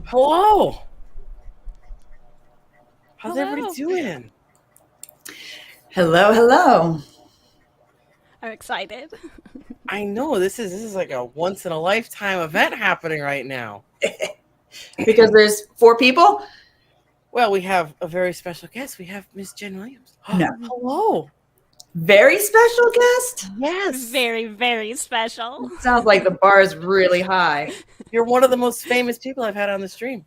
Hello. How's Hello. everybody doing? Hello, hello. I'm excited. I know this is like a once in a lifetime event happening right now. Because there's 4 people? Well, we have a very special guest. We have Miss Jen Williams. No. Hello. Very special guest? Yes. Very, very special. Sounds like the bar is really high. You're one of the most famous people I've had on the stream.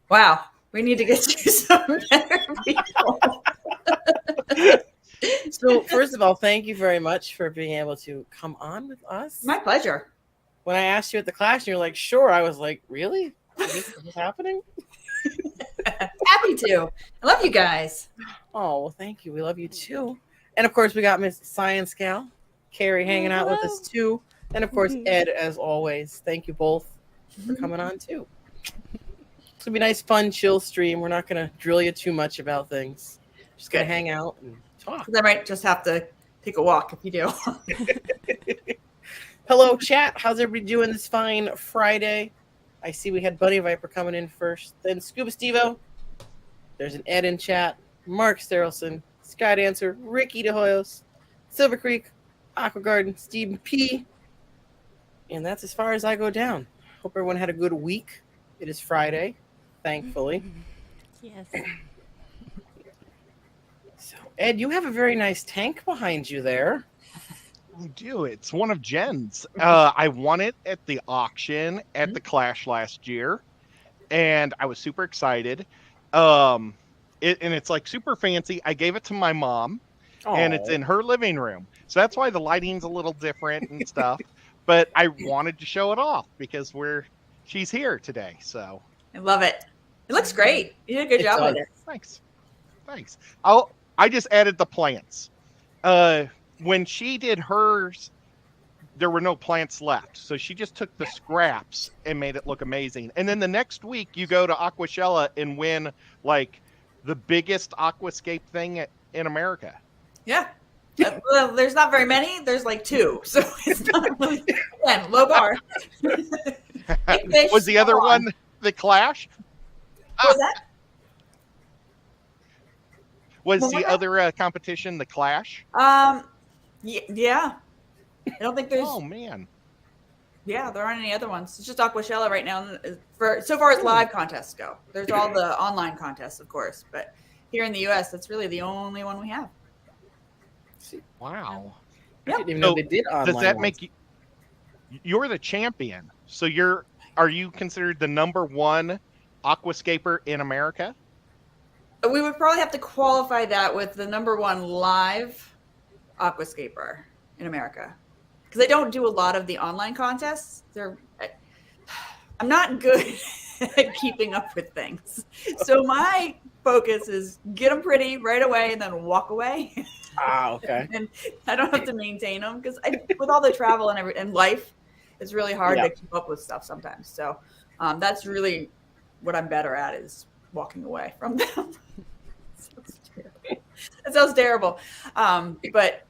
Wow. We need to get you some better people. So, first of all, thank you very much for being able to come on with us. My pleasure. When I asked you at the class, and you're like, sure. I was like, really? Is this happening? Happy to. I love you guys. Oh, well, thank you. We love you too. And of course, we got Miss Science Gal, Carrie hanging out with us too. And of course, Ed, as always. Thank you both for coming on too. It's going to be a nice, fun, chill stream. We're not going to drill you too much about things. Just going to hang out and talk. I might just have to take a walk if you do. Hello, chat. How's everybody doing this fine Friday? I see we had Bunny Viper coming in first. Then Scuba Stevo. There's an Ed in chat. Mark Sterelson. Sky Dancer. Ricky DeHoyos. Silver Creek. Aqua Garden. Stephen P. And that's as far as I go down. Hope everyone had a good week. It is Friday, thankfully. Yes. So, Ed, you have a very nice tank behind you there. I do. It's one of Jen's. I won it at the auction at the Clash last year, and I was super excited. And it's like super fancy. I gave it to my mom, and it's in her living room. So that's why the lighting's a little different and stuff. But I wanted to show it off because she's here today. So I love it. It looks great. You did a good job with it. Thanks. I just added the plants. When she did hers, there were no plants left. So she just took the scraps and made it look amazing. And then the next week you go to Aquashella and win like the biggest aquascape thing in America. Yeah. Well, there's not very many. There's like 2. So it's not really, again, low bar. Was the other one the Clash? What was that? Was the other competition the Clash? Yeah. I don't think there's. Oh man. Yeah, there aren't any other ones. It's just Aquashella right now. So far as live contests go, there's all the online contests, of course, but here in the U.S., that's really the only one we have. Wow. I didn't even know they did online. Does that make you? You're the champion. So are you considered the #1 aquascaper in America? We would probably have to qualify that with the #1 live aquascaper in America, because they don't do a lot of the online contests. I'm not good at keeping up with things, so my focus is get them pretty right away and then walk away. Okay. And I don't have to maintain them because with all the travel and life, it's really hard to keep up with stuff sometimes. So that's really what I'm better at, is walking away from them. That sounds terrible. But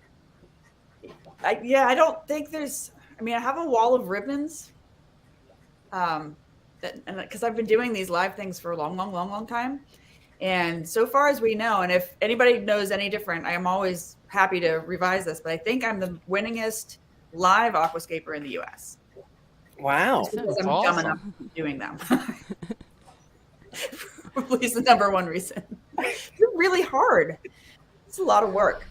I don't think there's. I mean, I have a wall of ribbons. Because I've been doing these live things for a long time, and so far as we know, and if anybody knows any different, I am always happy to revise this. But I think I'm the winningest live aquascaper in the U.S. Wow, because I'm dumb enough doing them. Probably is the #1 reason. They're really hard. It's a lot of work.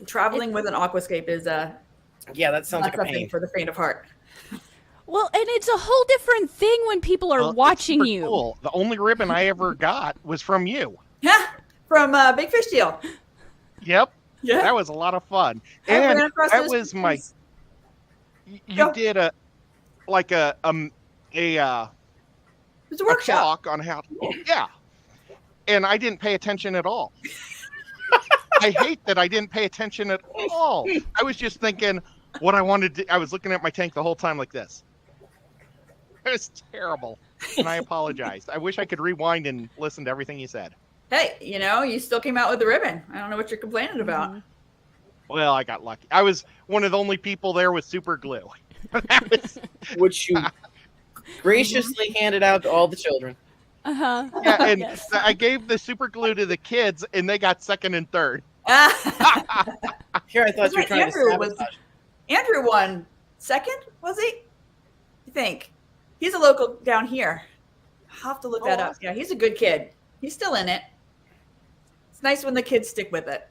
Traveling with an aquascape is that sounds like a pain for the faint of heart. Well, and it's a whole different thing when people are watching you. Cool. The only ribbon I ever got was from you. Yeah, from Big Fish Deal. Yep. Yeah, that was a lot of fun. And that was my. You did a it was a workshop talk on how. Yeah, and I didn't pay attention at all. I hate that I didn't pay attention at all. I was just thinking what I wanted to. I was looking at my tank the whole time like this. It was terrible, and I apologize. I wish I could rewind and listen to everything you said. Hey, you still came out with the ribbon. I don't know what you're complaining about. Well, I got lucky. I was one of the only people there with super glue. Which you graciously handed out to all the children. Uh-huh. Yeah, and Yes. I gave the super glue to the kids, and they got second and third. Here, I thought you were Right, trying Andrew to was- sabotage. Andrew won second, was he? I think. He's a local down here. I'll have to look that up. Yeah, he's a good kid. He's still in it. It's nice when the kids stick with it.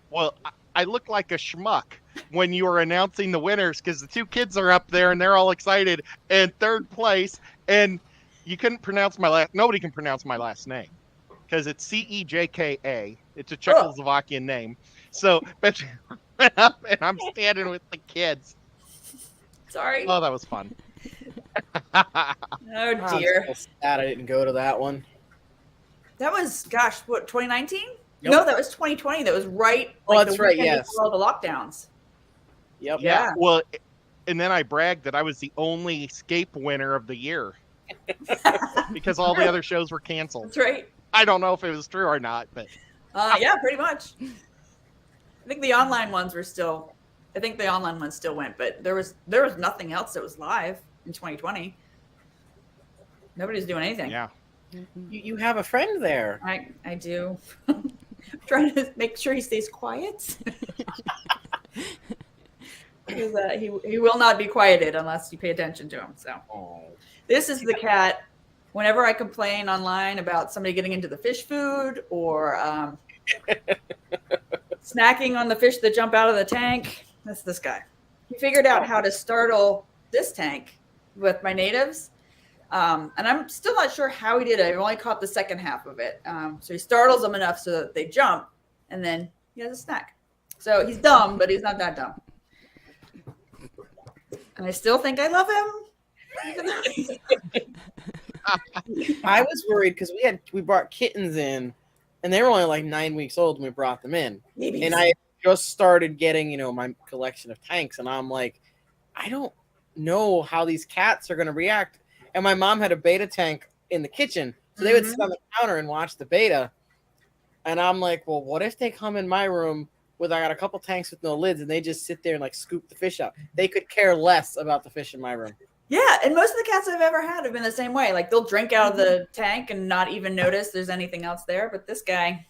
Well, I look like a schmuck when you were announcing the winners because the two kids are up there and they're all excited and third place, and you couldn't pronounce my last. Nobody can pronounce my last name because it's Cejka. It's a Czechoslovakian name. So, but went up and I'm standing with the kids. Sorry. Oh, that was fun. Oh I'm dear. so sad I didn't go to that one. That was, gosh, what, 2019? Yep. No, that was 2020. That was right. Oh, like, that's the right, weekend yes. before all the lockdowns. Yep. Yeah. Well, and then I bragged that I was the only Scape winner of the year because all the other shows were canceled. That's right. I don't know if it was true or not, but Yeah, pretty much. I think the online ones were still. I think the online ones still went, but there was nothing else that was live in 2020. Nobody's doing anything. yeah. You have a friend there. I do. Trying to make sure he stays quiet. Because, he will not be quieted unless you pay attention to him. So this is the cat. Whenever I complain online about somebody getting into the fish food or snacking on the fish that jump out of the tank, that's this guy. He figured out how to startle this tank with my natives. And I'm still not sure how he did it. I've only caught the second half of it. So he startles them enough so that they jump, and then he has a snack. So he's dumb, but he's not that dumb. And I still think I love him. I was worried because we brought kittens in, and they were only like 9 weeks old when we brought them in. Maybe. And I just started getting, my collection of tanks, and I'm like, I don't know how these cats are going to react. And my mom had a betta tank in the kitchen, so they would sit on the counter and watch the betta. And I'm like, well, what if they come in my room with I got a couple tanks with no lids, and they just sit there and like scoop the fish out? They could care less about the fish in my room. Yeah, and most of the cats I've ever had have been the same way. Like they'll drink out of the tank and not even notice there's anything else there. But this guy.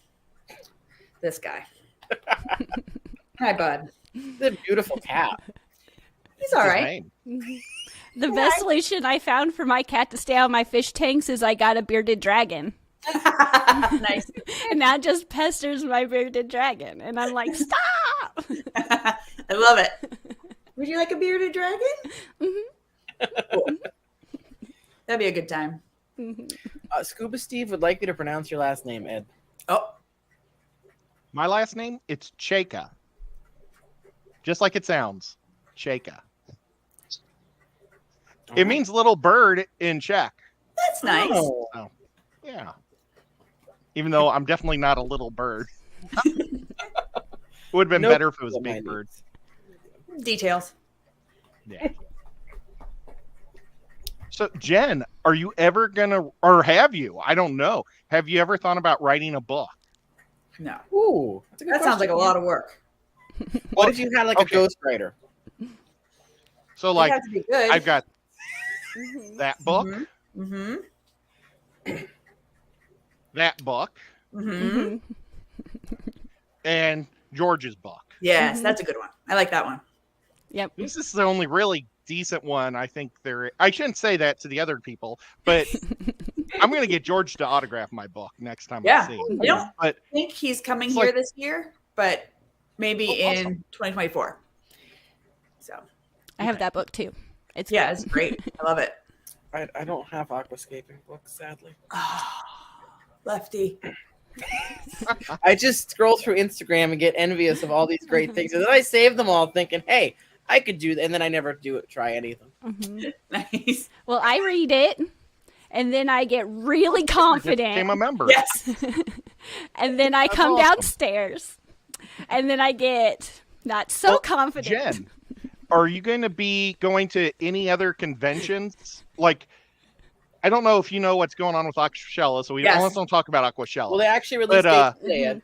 Hi, bud. It's a beautiful cat. He's all His right. name. The best solution I found for my cat to stay on my fish tanks is I got a bearded dragon. Nice. And that just pesters my bearded dragon. And I'm like, stop! I love it. Would you like a bearded dragon? Cool. That'd be a good time. Scuba Steve would like you to pronounce your last name, Ed. Oh, My last name, it's Cheka. Just like it sounds. Cheka. It means little bird in Czech. that's nice. Oh. Yeah. Even though I'm definitely not a little bird. It would have been Nope. better if it was a big bird. Details. Yeah. So, Jen, are you ever gonna, or have you? I don't know. Have you ever thought about writing a book? No, Ooh, that's a good that sounds like a question. lot of work. What if you had like Okay. a ghostwriter? So, It like, has to be good. I've got that book, Mm-hmm. that book, Mm-hmm. and George's book. Yes, that's a good one. I like that one. Yep. This is the only really decent one I think there. I shouldn't say that to the other people, but I'm going to get George to autograph my book next time Yeah. I see I him. don't But think he's coming It's here like- this year, but maybe Oh, awesome. in 2024. So I have that book too. It's yeah, good. it's great. I love it. I don't have aquascaping books, sadly. Lefty. I just scroll through Instagram and get envious of all these great things, and then I save them all, thinking, "Hey, I could do that," and then I never do it. Try anything. Mhm. Nice. Well, I read it, and then I get really became confident, a member. Yes. and then I That's come awesome. downstairs, and then I get not so Well, confident. Jen, are you going to be going to any other conventions? Like, I don't know if you know what's going on with Aquashella, so we Yes. let's don't talk about Aquashella. Well, they actually released But, dates today, Ed.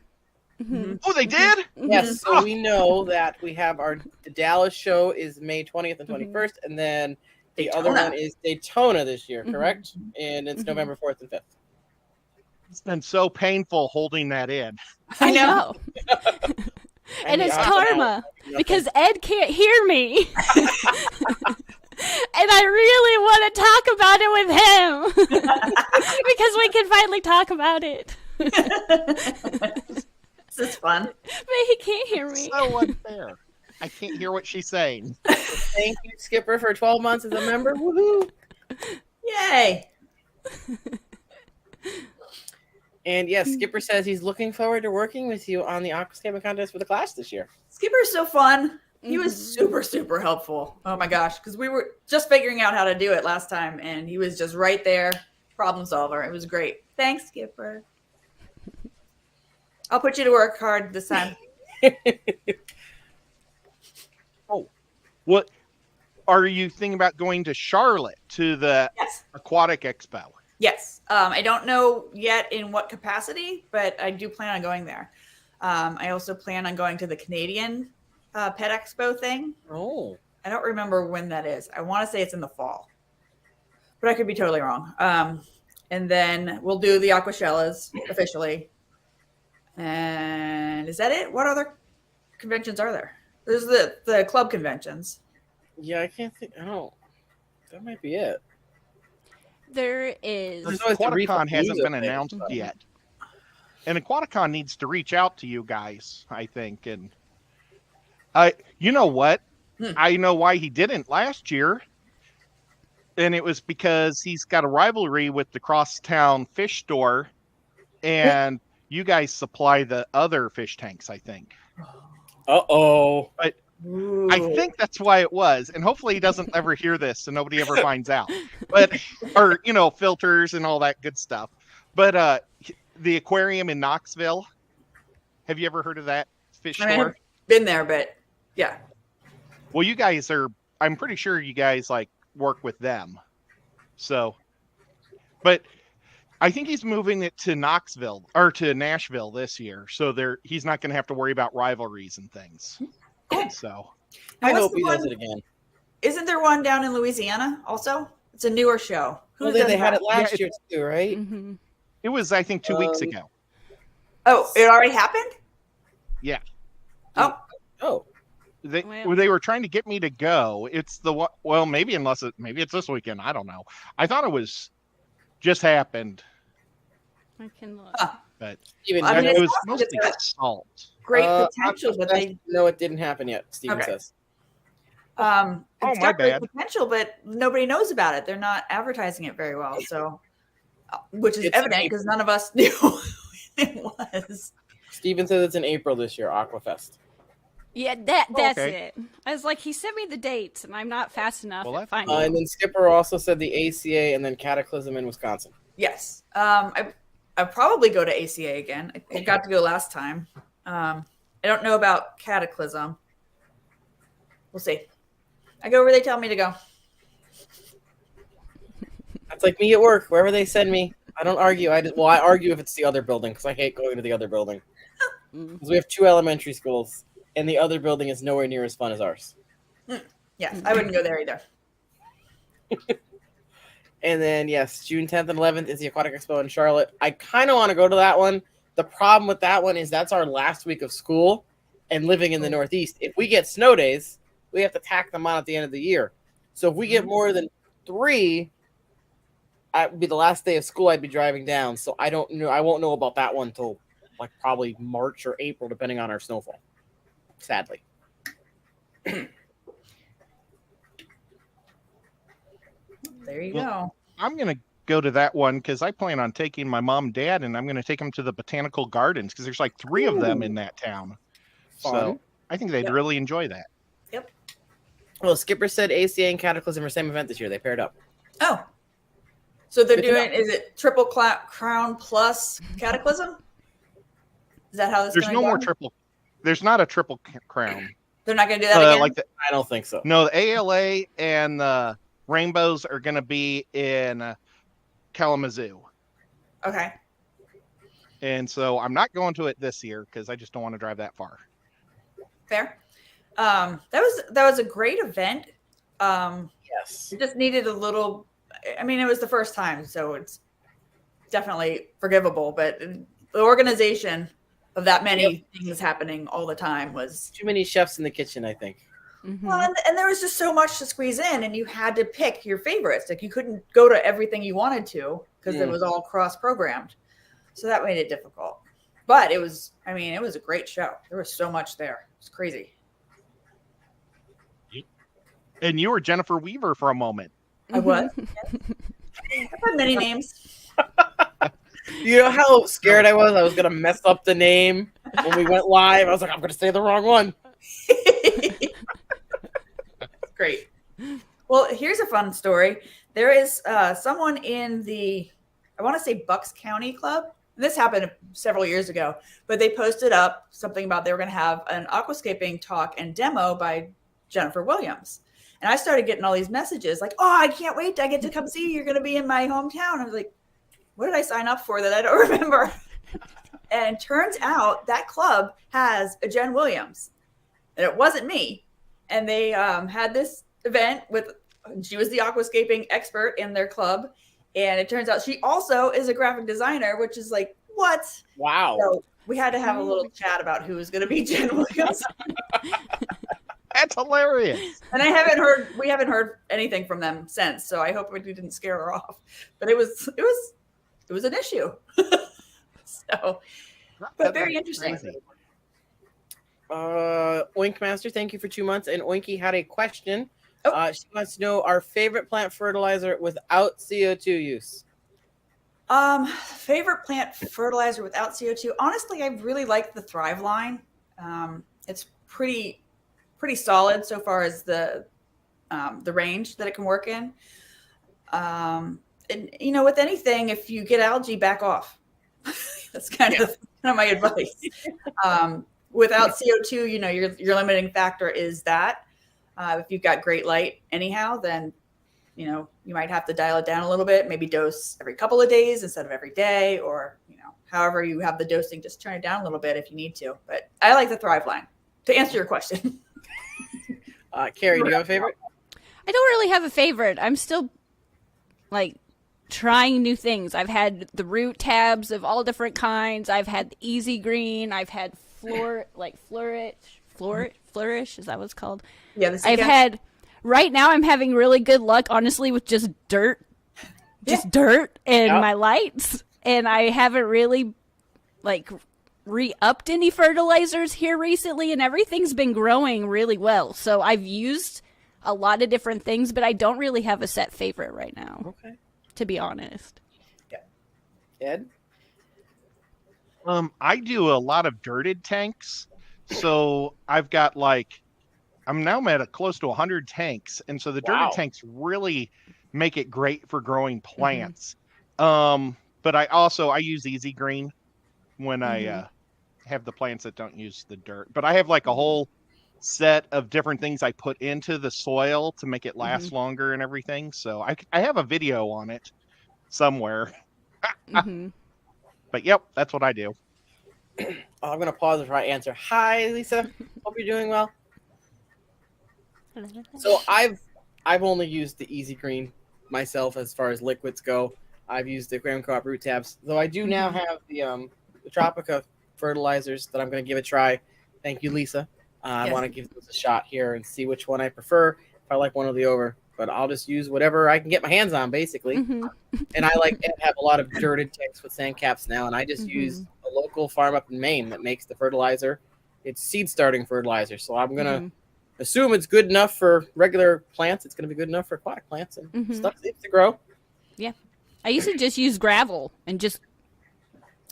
Mhm. Oh, they did? Yes, so we know that we have the Dallas show is May 20th and 21st, and then The other one is Daytona this year, correct? And it's Mhm. November 4th and 5th. It's been so painful holding that in. I know. And the it's option karma nothing. because Ed can't hear me. And I really want to talk about it with him because we can finally talk about it. This is fun. But he can't hear me. So unfair. I can't hear what she's saying. Thank you, Skipper, for 12 months as a member. Woohoo! Yay! And yes, Skipper says he's looking forward to working with you on the aquascape contest for the class this year. Skipper's so fun. He was super, super helpful. Oh my gosh, because we were just figuring out how to do it last time, and he was just right there, problem solver. It was great. Thanks, Skipper. I'll put you to work hard this time. What are you thinking about going to Charlotte to the Yes. Aquatic Expo? Yes. I don't know yet in what capacity, but I do plan on going there. I also plan on going to the Canadian Pet Expo thing. Oh. I don't remember when that is. I want to say it's in the fall, but I could be totally wrong. And then we'll do the Aquashellas officially. And is that it? What other conventions are there? There's the club conventions. Yeah, I can't think. Oh, that might be it. There is. There's always the Aquaticon Reef hasn't been thing. announced yet. And Aquaticon needs to reach out to you guys, I think. And you know what? I know why he didn't last year. And it was because he's got a rivalry with the Crosstown Fish Store. And you guys supply the other fish tanks, I think. Uh-oh. But Ooh. I think that's why it was. And hopefully he doesn't ever hear this and nobody ever finds out. But, or, you know, filters and all that good stuff. But the aquarium in Knoxville, have you ever heard of that fish I mean, store? I've been there, but yeah. Well, you guys are, I'm pretty sure you guys like work with them. So, but I think he's moving it to Knoxville or to Nashville this year. So he's not going to have to worry about rivalries and things. So I What's hope the he does one- it again. Isn't there one down in Louisiana also? It's a newer show. Well, does they had that? it last Yeah, year too, right? Mm-hmm. it was, I think, 2 weeks ago. Oh, it already happened? Yeah. Oh, Oh, They Well- they were trying to get me to go. It's the one. Well, maybe maybe it's this weekend. I don't know. I thought it was just happened, I can look. but Steven, I mean, it it's was awesome mostly that- salt. great potential, but they No, it didn't happen yet, Steven Okay. says. Oh, it's my got great bad. potential, but nobody knows about it. They're not advertising it very well. So which is It's evident in because none of us knew it was. Steven says it's in April this year, Aquafest. Yeah, that's Okay. it. I was like, he sent me the dates, and I'm not fast enough Well, at that's finding cool. And then Skipper also said the ACA and then Cataclysm in Wisconsin. Yes. I probably go to ACA again. I got to go last time. I don't know about Cataclysm. We'll see. I go where they tell me to go. That's like me at work. Wherever they send me, I don't argue. I argue if it's the other building because I hate going to the other building. Mm. Because we have 2 elementary schools, and the other building is nowhere near as fun as ours. Yes, I wouldn't go there either. And then, yes, June 10th and 11th is the Aquatic Expo in Charlotte. I kind of want to go to that one. The problem with that one is that's our last week of school and living in the Northeast. If we get snow days, we have to tack them on at the end of the year. So if we get more than 3, it would be the last day of school I'd be driving down. So I don't know. I won't know about that one until like probably March or April, depending on our snowfall. Sadly. There you Well, go. I'm gonna go to that one because I plan on taking my mom and dad, and I'm gonna take them to the botanical gardens because there's like 3 of them in that town. Fun. So I think they'd Yeah. really enjoy that. Well, Skipper said ACA and Cataclysm are same event this year. They paired up. Oh. So they're Good to doing, is it Triple Crown plus Cataclysm? Is that how this There's is no going more to go? triple. There's not a triple crown. They're not going to do that again? Like the I don't think so. No, the ALA and the Rainbows are going to be in Kalamazoo. Okay. And so I'm not going to it this year because I just don't want to drive that far. Fair. That was a great event. Yes. It just needed a little. I mean, it was the first time, so it's definitely forgivable. But the organization of that many things happening all the time was Too many chefs in the kitchen, I think. well, and there was just so much to squeeze in, and you had to pick your favorites. Like you couldn't go to everything you wanted to because it was all cross-programmed. So that made it difficult. But it was, I mean, it was a great show. There was so much there. It was crazy. And you were Jennifer Weaver for a moment. I was. I've had many names. You know how scared I was? I was gonna mess up the name when we went live. I was like, I'm gonna say the wrong one. Great. Well, here's a fun story. There is someone in the, I want to say Bucks County Club. This happened several years ago, but they posted up something about they were going to have an aquascaping talk and demo by Jennifer Williams. And I started getting all these messages like, oh, I can't wait. I get to come see you. You're going to be in my hometown. I was like, what did I sign up for that I don't remember? And turns out that club has a Jen Williams. And it wasn't me. And they had this event with, she was the aquascaping expert in their club. And it turns out she also is a graphic designer, which is like, what? Wow. So we had to have a little chat about who was going to be Jen Williams. That's hilarious. And we haven't heard anything from them since. So I hope we didn't scare her off. But it was an issue. So, but very interesting. Crazy. Oink Master, thank you for 2 months. And Oinky had a question. Oh. She wants to know our favorite plant fertilizer without CO2 use. Favorite plant fertilizer without CO2. Honestly, I really like the Thrive line. It's pretty solid so far as the range that it can work in. And you know, with anything, if you get algae, back off. That's kind of my advice. Without CO2, you know, your limiting factor is that. If you've got great light anyhow, then, you know, you might have to dial it down a little bit, maybe dose every couple of days instead of every day, or, you know, however you have the dosing, just turn it down a little bit if you need to. But I like the Thrive line, to answer your question. Carrie, do you have a favorite? I don't really have a favorite. I'm still like trying new things. I've had the root tabs of all different kinds. I've had the Easy Green. I've had Flourish. Is that what it's called? Yeah, right now I'm having really good luck, honestly, with just dirt and my lights. And I haven't really like re-upped any fertilizers here recently, and everything's been growing really well. So I've used a lot of different things, but I don't really have a set favorite right now. Okay. To be honest. Yeah. Ed? I do a lot of dirted tanks. So I've got I'm now at close to 100 tanks. And so the dirted tanks really make it great for growing plants. But I use Easy Green when I have the plants that don't use the dirt. But I have like a whole set of different things I put into the soil to make it last longer and everything. So I have a video on it somewhere. But yep, that's what I do. I'm going to pause before I answer. Hi, Lisa. Hope you're doing well. So I've only used the Easy Green myself as far as liquids go. I've used the Aquarium Co-op root tabs, though I do now have the Tropica fertilizers that I'm going to give a try. Thank you, Lisa. I want to give those a shot here and see which one I prefer, if I like one or the other. But I'll just use whatever I can get my hands on, basically. And I have a lot of dirted tanks with sand caps now, and I just use a local farm up in Maine that makes the fertilizer. It's seed starting fertilizer, so I'm gonna assume it's good enough for regular plants. It's gonna be good enough for aquatic plants, and stuff seems to grow. Yeah, I used to just use gravel and just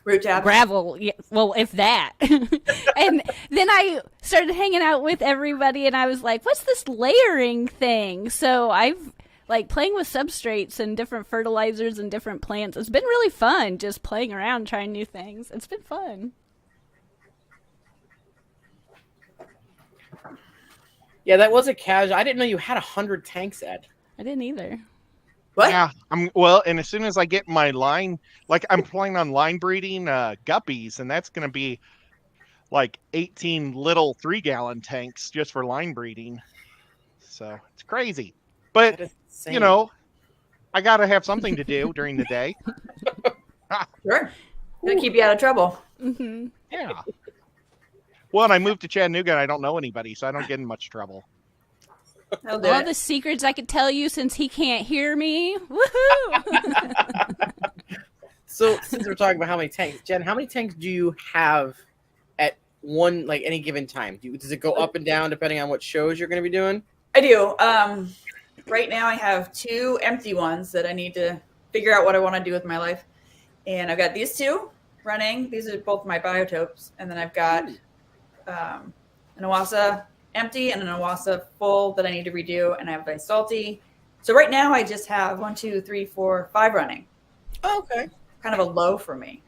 root tab. Gravel, yeah, well, if that. And then I started hanging out with everybody, and I was like, what's this layering thing? So I've playing with substrates and different fertilizers and different plants. It's been really fun just playing around, trying new things. It's been fun. Yeah, that was a casual. I didn't know you had 100 tanks, Ed. I didn't either. What? Yeah, and as soon as I get my line, I'm planning on line breeding guppies, and that's going to be 18 little 3-gallon tanks just for line breeding. So it's crazy. But That is insane. you know, I got to have something to do during the day. Sure. Gonna keep you out of trouble. Mm-hmm. Yeah. Well, and I moved to Chattanooga and I don't know anybody, so I don't get in much trouble. I'll do All it. the secrets I could tell you since he can't hear me. Woohoo! So since we're talking about how many tanks, Jen, how many tanks do you have at one, like any given time? Does it go up and down depending on what shows you're going to be doing? I do. Right now I have 2 empty ones that I need to figure out what I want to do with my life. And I've got these 2 running. These are both my biotopes. And then I've got an Awasa empty and an Awasa full that I need to redo. And I have my salty. So right now I just have 1, 2, 3, 4, 5 running. Oh, okay. Kind of a low for me,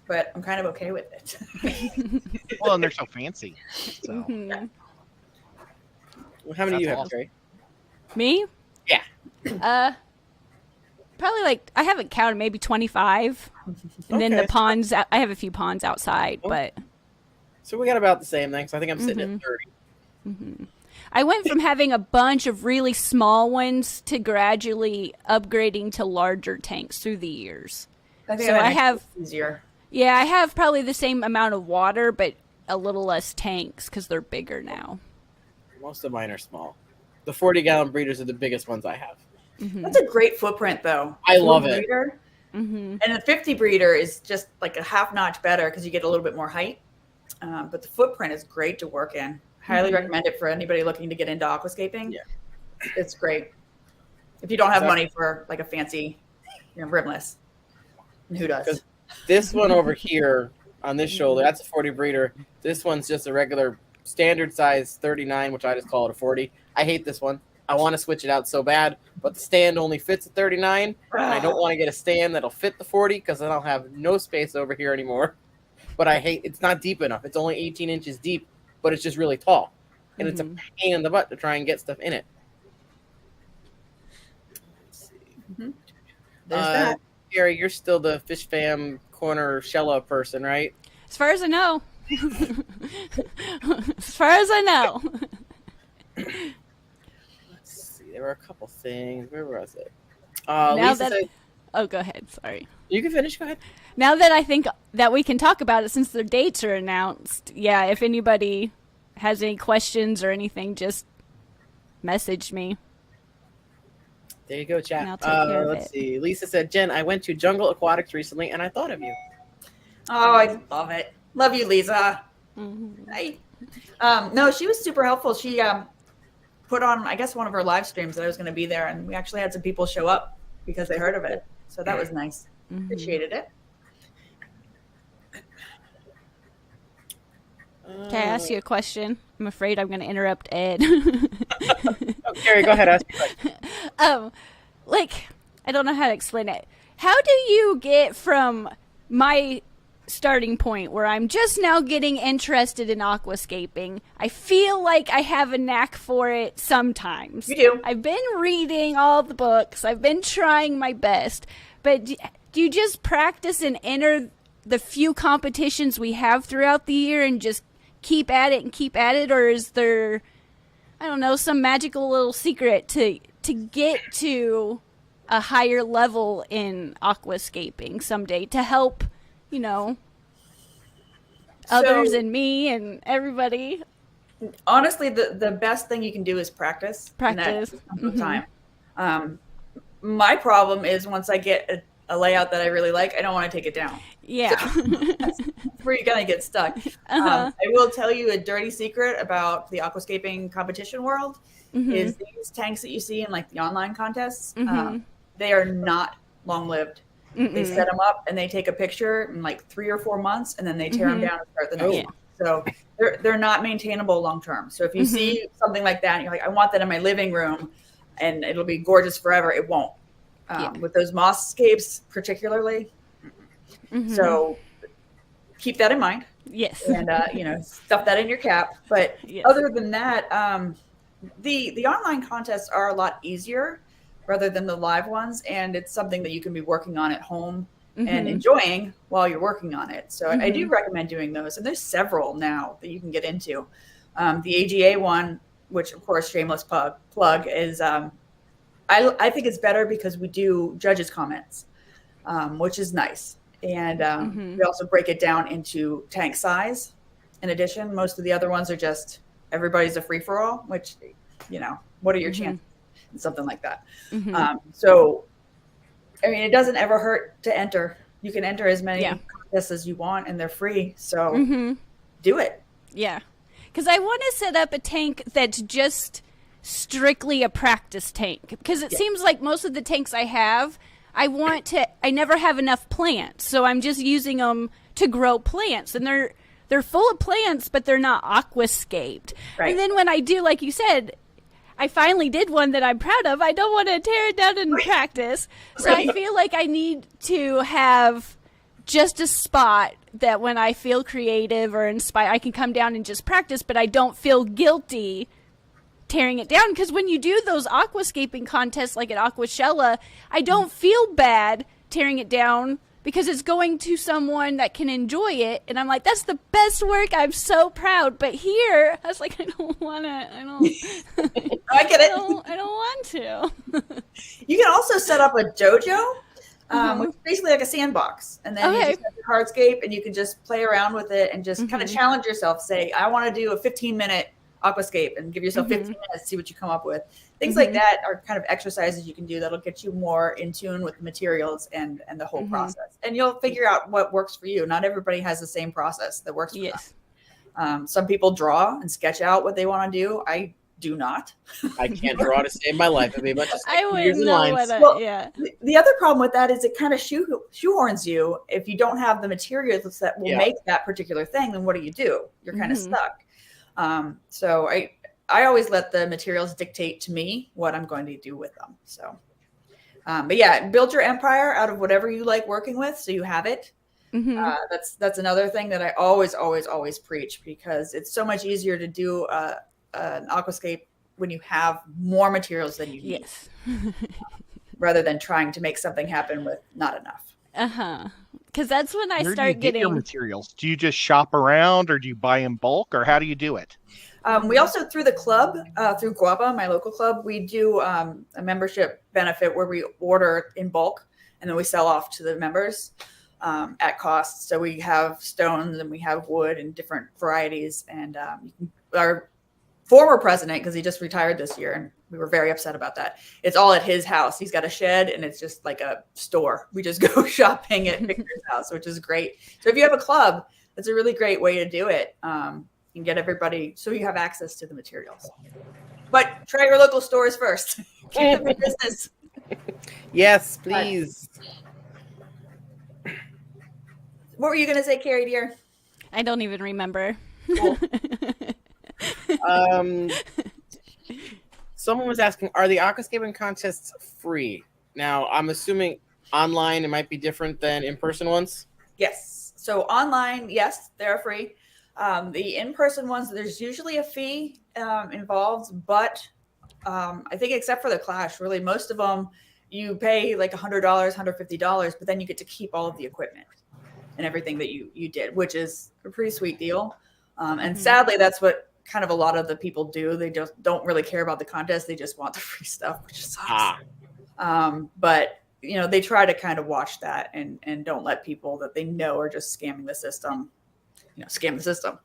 but I'm kind of okay with it. Well, and they're so fancy. So Mhm. Well, how many do you That's have, awesome. Trey? Me? Yeah. Probably like I haven't counted, maybe 25. And then the Okay. ponds. I have a few ponds outside, but So we got about the same thing. So I think I'm sitting at 30. I went from having a bunch of really small ones to gradually upgrading to larger tanks through the years. I think So that I makes have- it easier. Yeah, I have probably the same amount of water, but a little less tanks because they're bigger now. Most of mine are small. The 40-gallon breeders are the biggest ones I have. That's a great footprint, though. I love it. Breeder. Mm-hmm. And the 50 breeder is just like a half notch better because you get a little bit more height. But the footprint is great to work in. Highly recommend it for anybody looking to get into aquascaping. Yeah. It's great. If you don't have So- money for like a fancy, rimless. And who does? Because this one over here on this shoulder, that's a 40 breeder. This one's just a regular standard size 39, which I just call it a 40. I hate this one. I want to switch it out so bad, but the stand only fits a 39, and I don't want to get a stand that'll fit the 40 because then I'll have no space over here anymore. But I hate it's not deep enough. It's only 18 inches deep, but it's just really tall, and it's a pain in the butt to try and get stuff in it. Let's see. There's that. Gary, you're still the Fish Fam corner Shella person, right? As far as I know. As far as I know. Let's see. There were a couple things. Where was it? Now Lisa that- said, Oh, go ahead. Sorry. you can finish. Go ahead. Now that I think that we can talk about it since their dates are announced, yeah, if anybody has any questions or anything, just message me. There you go, chat. And I'll take care of Let's it. see. Lisa said, Jen, I went to Jungle Aquatics recently, and I thought of you. Oh, I love it. Love you, Lisa. Hi. No, she was super helpful. She put on, I guess, one of her live streams that I was going to be there, and we actually had some people show up because they heard of it. So that was nice. Appreciated it. Can I ask you a question? I'm afraid I'm going to interrupt Ed. Oh, Gary, go ahead. Ask your question. Like, I don't know how to explain it. How do you get from my starting point where I'm just now getting interested in aquascaping? I feel like I have a knack for it sometimes. You do. I've been reading all the books. I've been trying my best. But do you just practice and enter the few competitions we have throughout the year and just keep at it and keep at it? Or is there, I don't know, some magical little secret to get to a higher level in aquascaping someday to help, you know, others and me and everybody? Honestly, the best thing you can do is practice. And that Practice. comes with time. My problem is once I get a layout that I really like, I don't want to take it down. Yeah. That's where you're going to get stuck. I will tell you a dirty secret about the aquascaping competition world is these tanks that you see in like the online contests, they are not long-lived. They set them up and they take a picture in like 3 or 4 months and then they tear them down and start the next one. So they're not maintainable long-term. So if you see something like that and you're like, I want that in my living room and it'll be gorgeous forever, it won't. With those moss-scapes particularly. So keep that in mind. Yes. And, stuff that in your cap. But other than that, the online contests are a lot easier rather than the live ones. And it's something that you can be working on at home and enjoying while you're working on it. So I do recommend doing those. And there's several now that you can get into. The AGA one, which of course, shameless plug is I think it's better because we do judges' comments, which is nice. And we also break it down into tank size. In addition, most of the other ones are just everybody's a free-for-all, which, what are your chances? And something like that. So, I mean, it doesn't ever hurt to enter. You can enter as many contests as you want, and they're free. So do it. Yeah. Because I want to set up a tank that's just strictly a practice tank. Because it seems like most of the tanks I have, I never have enough plants. So I'm just using them to grow plants. And they're full of plants, but they're not aquascaped. Right. And then when I do, like you said, I finally did one that I'm proud of. I don't want to tear it down in practice. So I feel like I need to have just a spot that when I feel creative or inspired, I can come down and just practice, but I don't feel guilty tearing it down. Because when you do those aquascaping contests like at Aquashella, I don't feel bad tearing it down because it's going to someone that can enjoy it. And I'm like, that's the best work. I'm so proud. But here, I was like, I don't want to. I get it. I don't want to. You can also set up a dojo, which is basically like a sandbox. And then you just have your hardscape and you can just play around with it and just kind of challenge yourself. Say, I want to do a 15-minute aquascape and give yourself 15 minutes, see what you come up with. Things like that are kind of exercises you can do that'll get you more in tune with the materials and the whole process. And you'll figure out what works for you. Not everybody has the same process that works for them. Some people draw and sketch out what they want to do. I do not. I can't draw to save my life. It'd be a bunch of I wouldn't know lines. The other problem with that is it kind of shoehorns you. If you don't have the materials that will make that particular thing, then what do? You're kind of stuck. So I always let the materials dictate to me what I'm going to do with them. So, but yeah, build your empire out of whatever you like working with, so you have it. That's another thing that I always preach, because it's so much easier to do an aquascape when you have more materials than you need. Yes. Rather than trying to make something happen with not enough. Because that's when I Where start do you get getting your materials. Do you just shop around, or do you buy in bulk, or how do you do it? We also, through the club, through Guava, my local club, we do a membership benefit where we order in bulk and then we sell off to the members at cost. So we have stones and we have wood and different varieties. And our former president, because he just retired this year, and we were very upset about that. It's all at his house. He's got a shed and it's just like a store. We just go shopping at Victor's house, which is great. So if you have a club, that's a really great way to do it. And get everybody, so you have access to the materials. But try your local stores first. Keep them in business. Yes, please. What were you going to say, Carrie, dear? I don't even remember. Cool. Someone was asking, are the aquascaping contests free? Now, I'm assuming online it might be different than in-person ones. Yes. So online, yes, they're free. The in-person ones, there's usually a fee involved, but I think except for the Clash, really most of them, you pay like $100, $150, but then you get to keep all of the equipment and everything that you did, which is a pretty sweet deal. And sadly, that's what kind of a lot of the people do. They just don't really care about the contest. They just want the free stuff, which sucks. But they try to kind of watch that and don't let people that they know are just scamming the system, scam the system.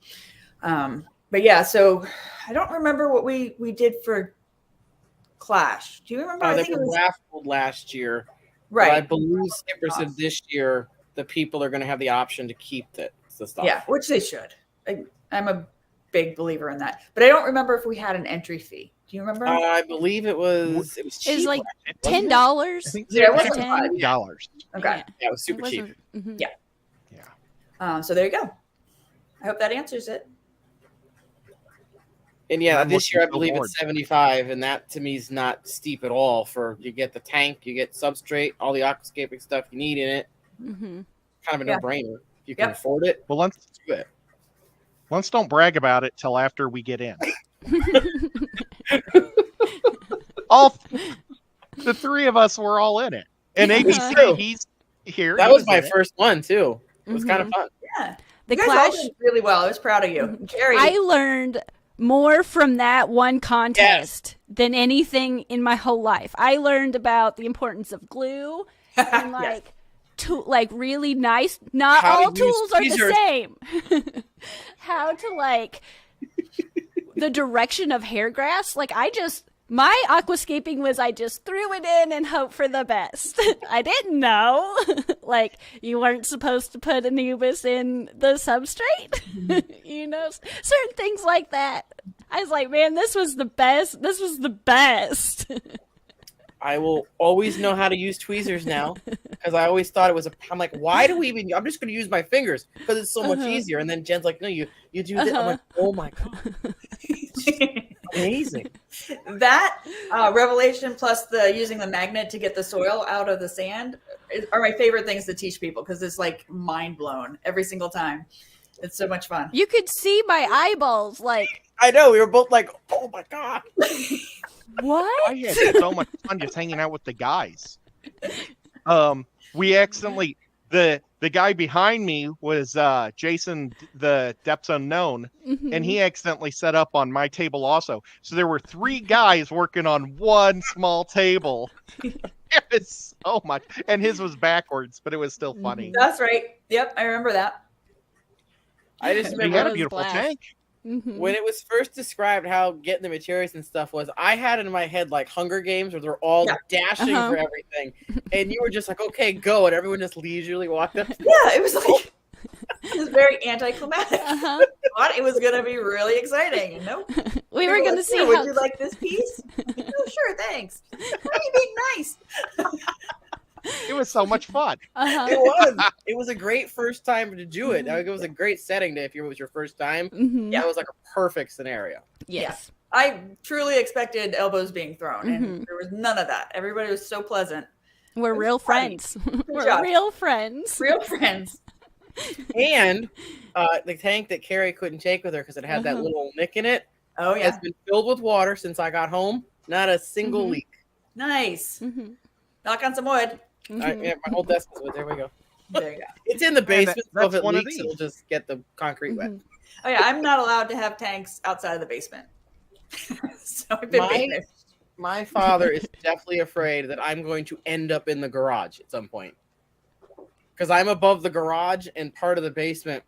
But yeah, so I don't remember what we did for Clash. Do you remember? They were raffled last year. Right. But I believe Skipper said this year the people are going to have the option to keep the stuff. Yeah, which they should. I'm a big believer in that. But I don't remember if we had an entry fee. Do you remember? I believe it was cheap. It was like $10. Yeah, it wasn't $10. Okay. Yeah, it was super cheap. Yeah. So there you go. I hope that answers it. And yeah, this year I believe it's 75, and that to me is not steep at all. For you get the tank, you get substrate, all the aquascaping stuff you need in it. Kind of a no-brainer. If you can afford it, well, let's do it. Let's don't brag about it till after we get in. All the three of us were all in it, and ABC, he's here. That was my first one too. It was kind of fun. Yeah, The you guys Clash all did really well. I was proud of you, Carrie. I learned more from that one contest than anything in my whole life. I learned about the importance of glue and like like really nice. Not How to all use tools are tweezers. the same. How to like the direction of hair grass. Like my aquascaping was I just threw it in and hope for the best. I didn't know. Like, you weren't supposed to put anubis in the substrate. You know, certain things like that. I was like, man, this was the best. This was the best. I will always know how to use tweezers now because I always thought it was I'm like, why do we even? I'm just going to use my fingers because it's so much easier. And then Jen's like, no, you do this. I'm like, oh my god, amazing. That revelation plus the using the magnet to get the soil out of the sand are my favorite things to teach people because it's like mind blown every single time. It's so much fun. You could see my eyeballs. Like, I know we were both like, oh my god. what? I had so much fun just hanging out with the guys. We accidentally the guy behind me was Jason, the Depths Unknown, and he accidentally set up on my table also. So there were 3 guys working on one small table. It was so much, and his was backwards, but it was still funny. That's right. Yep, I remember that. I just He remember had a was beautiful blast. tank. when it was first described how getting the materials and stuff was, I had in my head like Hunger Games where they're all dashing for everything, and you were just like, okay, go, and everyone just leisurely walked up. Yeah, it was like it was very anticlimactic. I thought it was going to be really exciting. And nope. We were going to see Would how... you like this piece? Oh, sure, thanks. Why are you being nice? It was so much fun. It was. It was a great first time to do it. Like, it was a great setting to, if it was your first time. That was like a perfect scenario. Yes. I truly expected elbows being thrown, and there was none of that. Everybody was so pleasant. We're real friends. We're job. real friends. Real friends. And the tank that Carrie couldn't take with her because it had that little nick in it Oh, yeah. has been filled with water since I got home. Not a single leak. Nice. Knock on some wood. Yeah, my whole desk is wood. There we go. There you go. It's in the basement, so that's if it one of leaks, these. it'll just get the concrete wet. Oh, yeah. I'm not allowed to have tanks outside of the basement. So I've been banished. My father is definitely afraid that I'm going to end up in the garage at some point. Because I'm above the garage and part of the basement,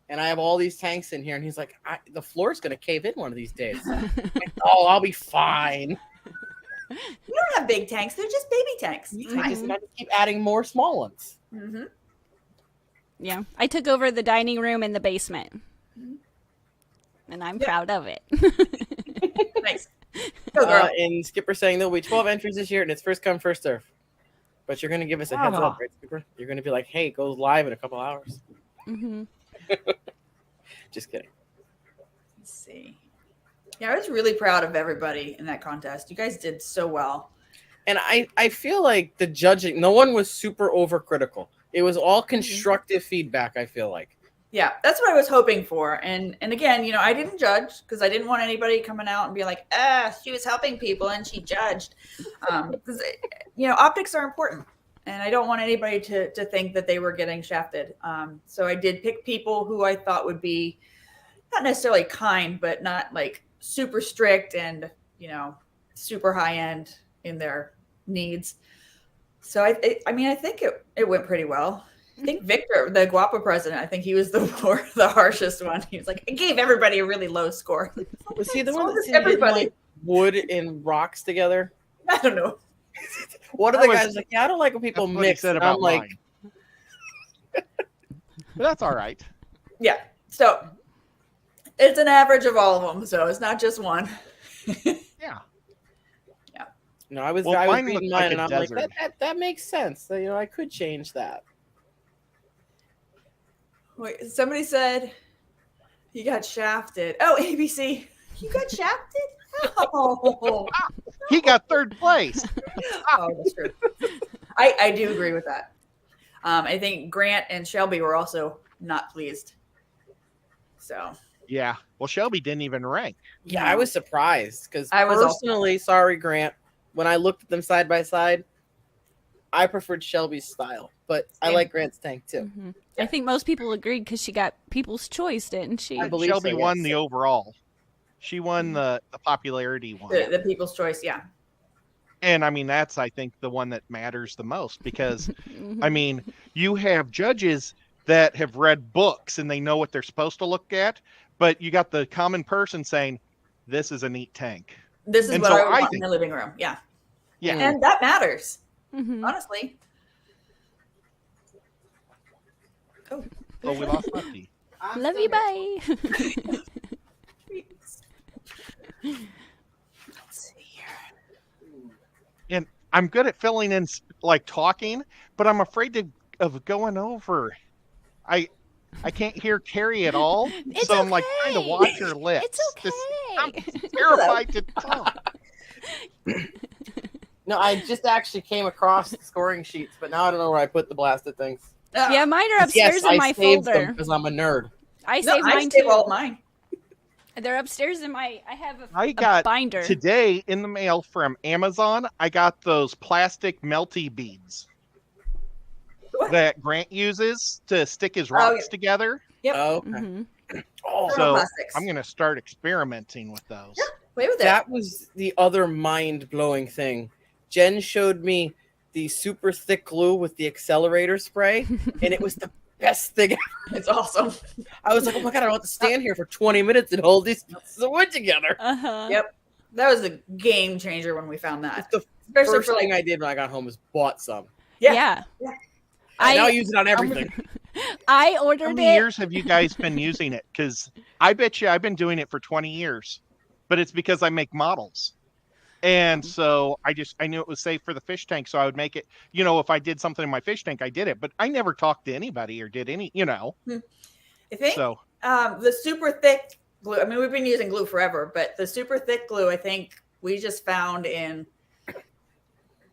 and I have all these tanks in here, and he's like, the floor's going to cave in one of these days. Like, oh, I'll be fine. You don't have big tanks. They're just baby tanks. I just got to keep adding more small ones. Yeah. I took over the dining room in the basement. And I'm proud of it. Nice. Go, girl. And Skipper saying there'll be 12 entries this year, and it's first come, first serve. But you're going to give us a heads up, right, Skipper? You're going to be like, hey, it goes live in a couple hours. Just kidding. Let's see. Yeah, I was really proud of everybody in that contest. You guys did so well. And I feel like the judging, no one was super overcritical. It was all constructive feedback, I feel like. Yeah, that's what I was hoping for. And again, I didn't judge because I didn't want anybody coming out and be like, she was helping people and she judged. Because, optics are important. And I don't want anybody to think that they were getting shafted. So I did pick people who I thought would be not necessarily kind, but not like super strict and, super high end in their needs. So I think it went pretty well. I think Victor, the Guapa president, I think he was the harshest one. He was like, it gave everybody a really low score. Was he the So one that does said everybody. like wood and rocks together? I don't know. One of the guys was like, yeah, I don't like when people That's what he mix. said And I'm about like, mine. But that's all right. Yeah. So it's an average of all of them. So it's not just one. Yeah. no, I was Well, I was mine reading looked mine, like and a I'm like, desert. that makes sense. So, I could change that. Wait, somebody said you got shafted. Oh, ABC, you got shafted? Oh, He got third place. that's true. I do agree with that. I think Grant and Shelby were also not pleased. So Yeah. Well, Shelby didn't even rank. Yeah, I was surprised because I was also- personally, sorry, Grant, when I looked at them side by side, I preferred Shelby's style, but I Same. like Grant's tank too. I think most people agreed because she got People's Choice, didn't she? I believe Shelby so, won yes. the overall. She won the popularity one. The People's Choice, yeah. And I mean, that's, I think, the one that matters the most because, I mean, you have judges that have read books and they know what they're supposed to look at, but you got the common person saying, this is a neat tank. This is And what so I would I want in think- the living room. Yeah. Yeah. And that matters, Mhm. honestly. Oh, Oh, we lost Lefty. Love you, bye. let's see here. And I'm good at filling in, like talking, but I'm afraid of going over. I can't hear Carrie at all, It's so I'm like trying to okay. watch her lips. It's This- okay. I'm terrified to talk. No, I just actually came across the scoring sheets, but now I don't know where I put the blasted things. Yeah, mine are upstairs in my folder. because I'm a nerd. I No, saved I mine save too. all of mine. They're upstairs in my. I have I a got binder. today in the mail from Amazon. I got those plastic melty beads What? that Grant uses to stick his rocks yeah. together. Yep. Oh, okay. Mhm. Oh, So plastics. I'm gonna start experimenting with those. Yeah. Play with it. that was the other mind-blowing thing. Jen showed me the super thick glue with the accelerator spray, and it was the best thing ever. It's awesome. I was like, oh my god, I don't have to stand here for 20 minutes and hold these pieces of wood together. Uh-huh. Yep. That was a game changer when we found that. It's the Especially first for thing like, I did when I got home was bought some. Yeah. Yeah. And now I I use it on everything. I How ordered many it. years have you guys been using it? Because I bet you I've been doing it for 20 years, but it's because I make models. And so I knew it was safe for the fish tank. So I would make it, if I did something in my fish tank, I did it, but I never talked to anybody or did any, I think so the super thick glue, I mean, we've been using glue forever, but the super thick glue, I think we just found in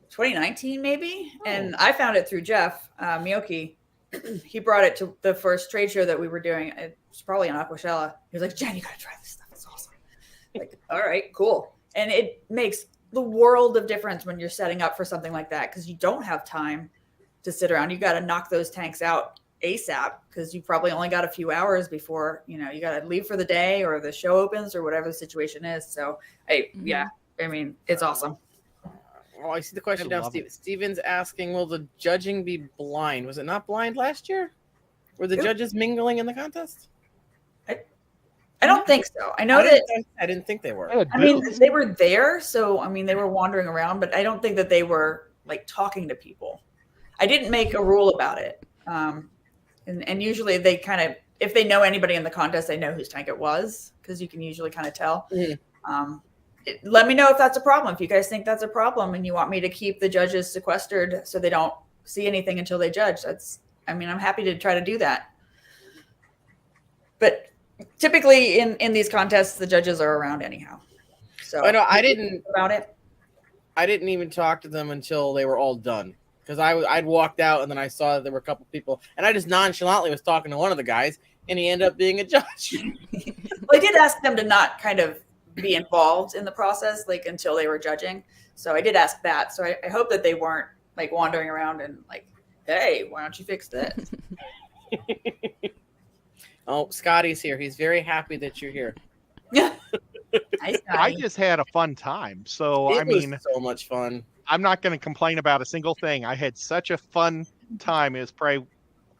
2019, maybe. And I found it through Jeff Miyoki. He brought it to the first trade show that we were doing. It's probably in Aquashella. He was like, Jen, you got to try this stuff. It's awesome. Like, all right, cool. And it makes the world of difference when you're setting up for something like that because you don't have time to sit around. You got to knock those tanks out ASAP because you probably only got a few hours before, you got to leave for the day or the show opens or whatever the situation is. So, yeah, I mean, it's awesome. Oh, I see the question I now. love it. Steven's asking, will the judging be blind? Was it not blind last year? Were the Yep. judges mingling in the contest? I don't think so. I know I that, didn't think they were. I mean, they were there. So, I mean, they were wandering around, but I don't think that they were like talking to people. I didn't make a rule about it. And usually they kind of, if they know anybody in the contest, they know whose tank it was because you can usually kind of tell. Let me know if that's a problem. If you guys think that's a problem and you want me to keep the judges sequestered so they don't see anything until they judge, I'm happy to try to do that. But typically in these contests, the judges are around anyhow. So I know I didn't about it. I didn't even talk to them until they were all done because I'd walked out and then I saw that there were a couple people and I just nonchalantly was talking to one of the guys and he ended up being a judge. Well, I did ask them to not kind of be involved in the process like until they were judging. So I did ask that. So I hope that they weren't like wandering around and like, hey, why don't you fix this? Oh, Scotty's here. He's very happy that you're here. Nice, I Scotty. just had a fun time. So, It was so much fun. I'm not going to complain about a single thing. I had such a fun time. It was probably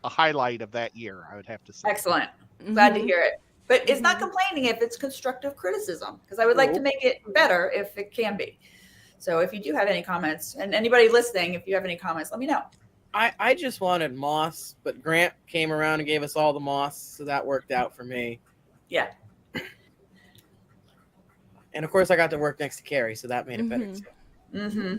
a highlight of that year, I would have to say. Excellent. Glad to Mhm. hear it. But it's not complaining if it's constructive criticism, because I would like to make it better if it can be. So if you do have any comments, and anybody listening, if you have any comments, let me know. I just wanted moss, but Grant came around and gave us all the moss, so that worked out for me. Yeah. And of course, I got to work next to Carrie, so that made it better too. Mm-hmm.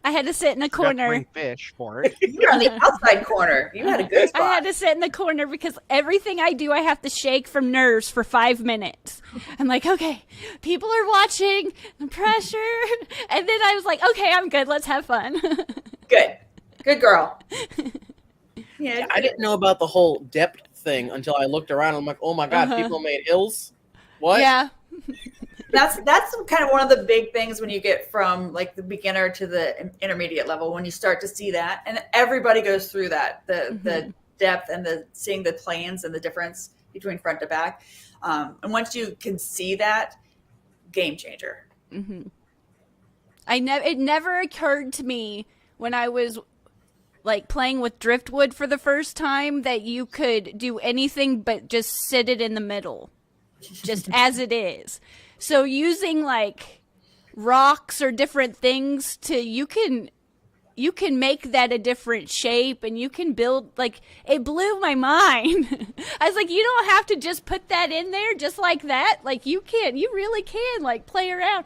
I had to sit in a Got to corner. bring fish for it. You were on the outside corner. You had a good spot. I had to sit in the corner because everything I do, I have to shake from nerves for 5 minutes. I'm like, okay, people are watching, the pressure. And then I was like, okay, I'm good. Let's have fun. Good girl. Yeah, I didn't know about the whole depth thing until I looked around. I'm like, oh my god, people made hills. What? Yeah. that's kind of one of the big things when you get from like the beginner to the intermediate level, when you start to see that, and everybody goes through that, the depth and the seeing the planes and the difference between front to back. And once you can see that, game changer. Mm-hmm. It never occurred to me when I was like playing with driftwood for the first time that you could do anything but just sit it in the middle, just as it is. So using like rocks or different things you can make that a different shape, and you can build, like, it blew my mind. I was like, you don't have to just put that in there just like that. Like, you really can, like, play around.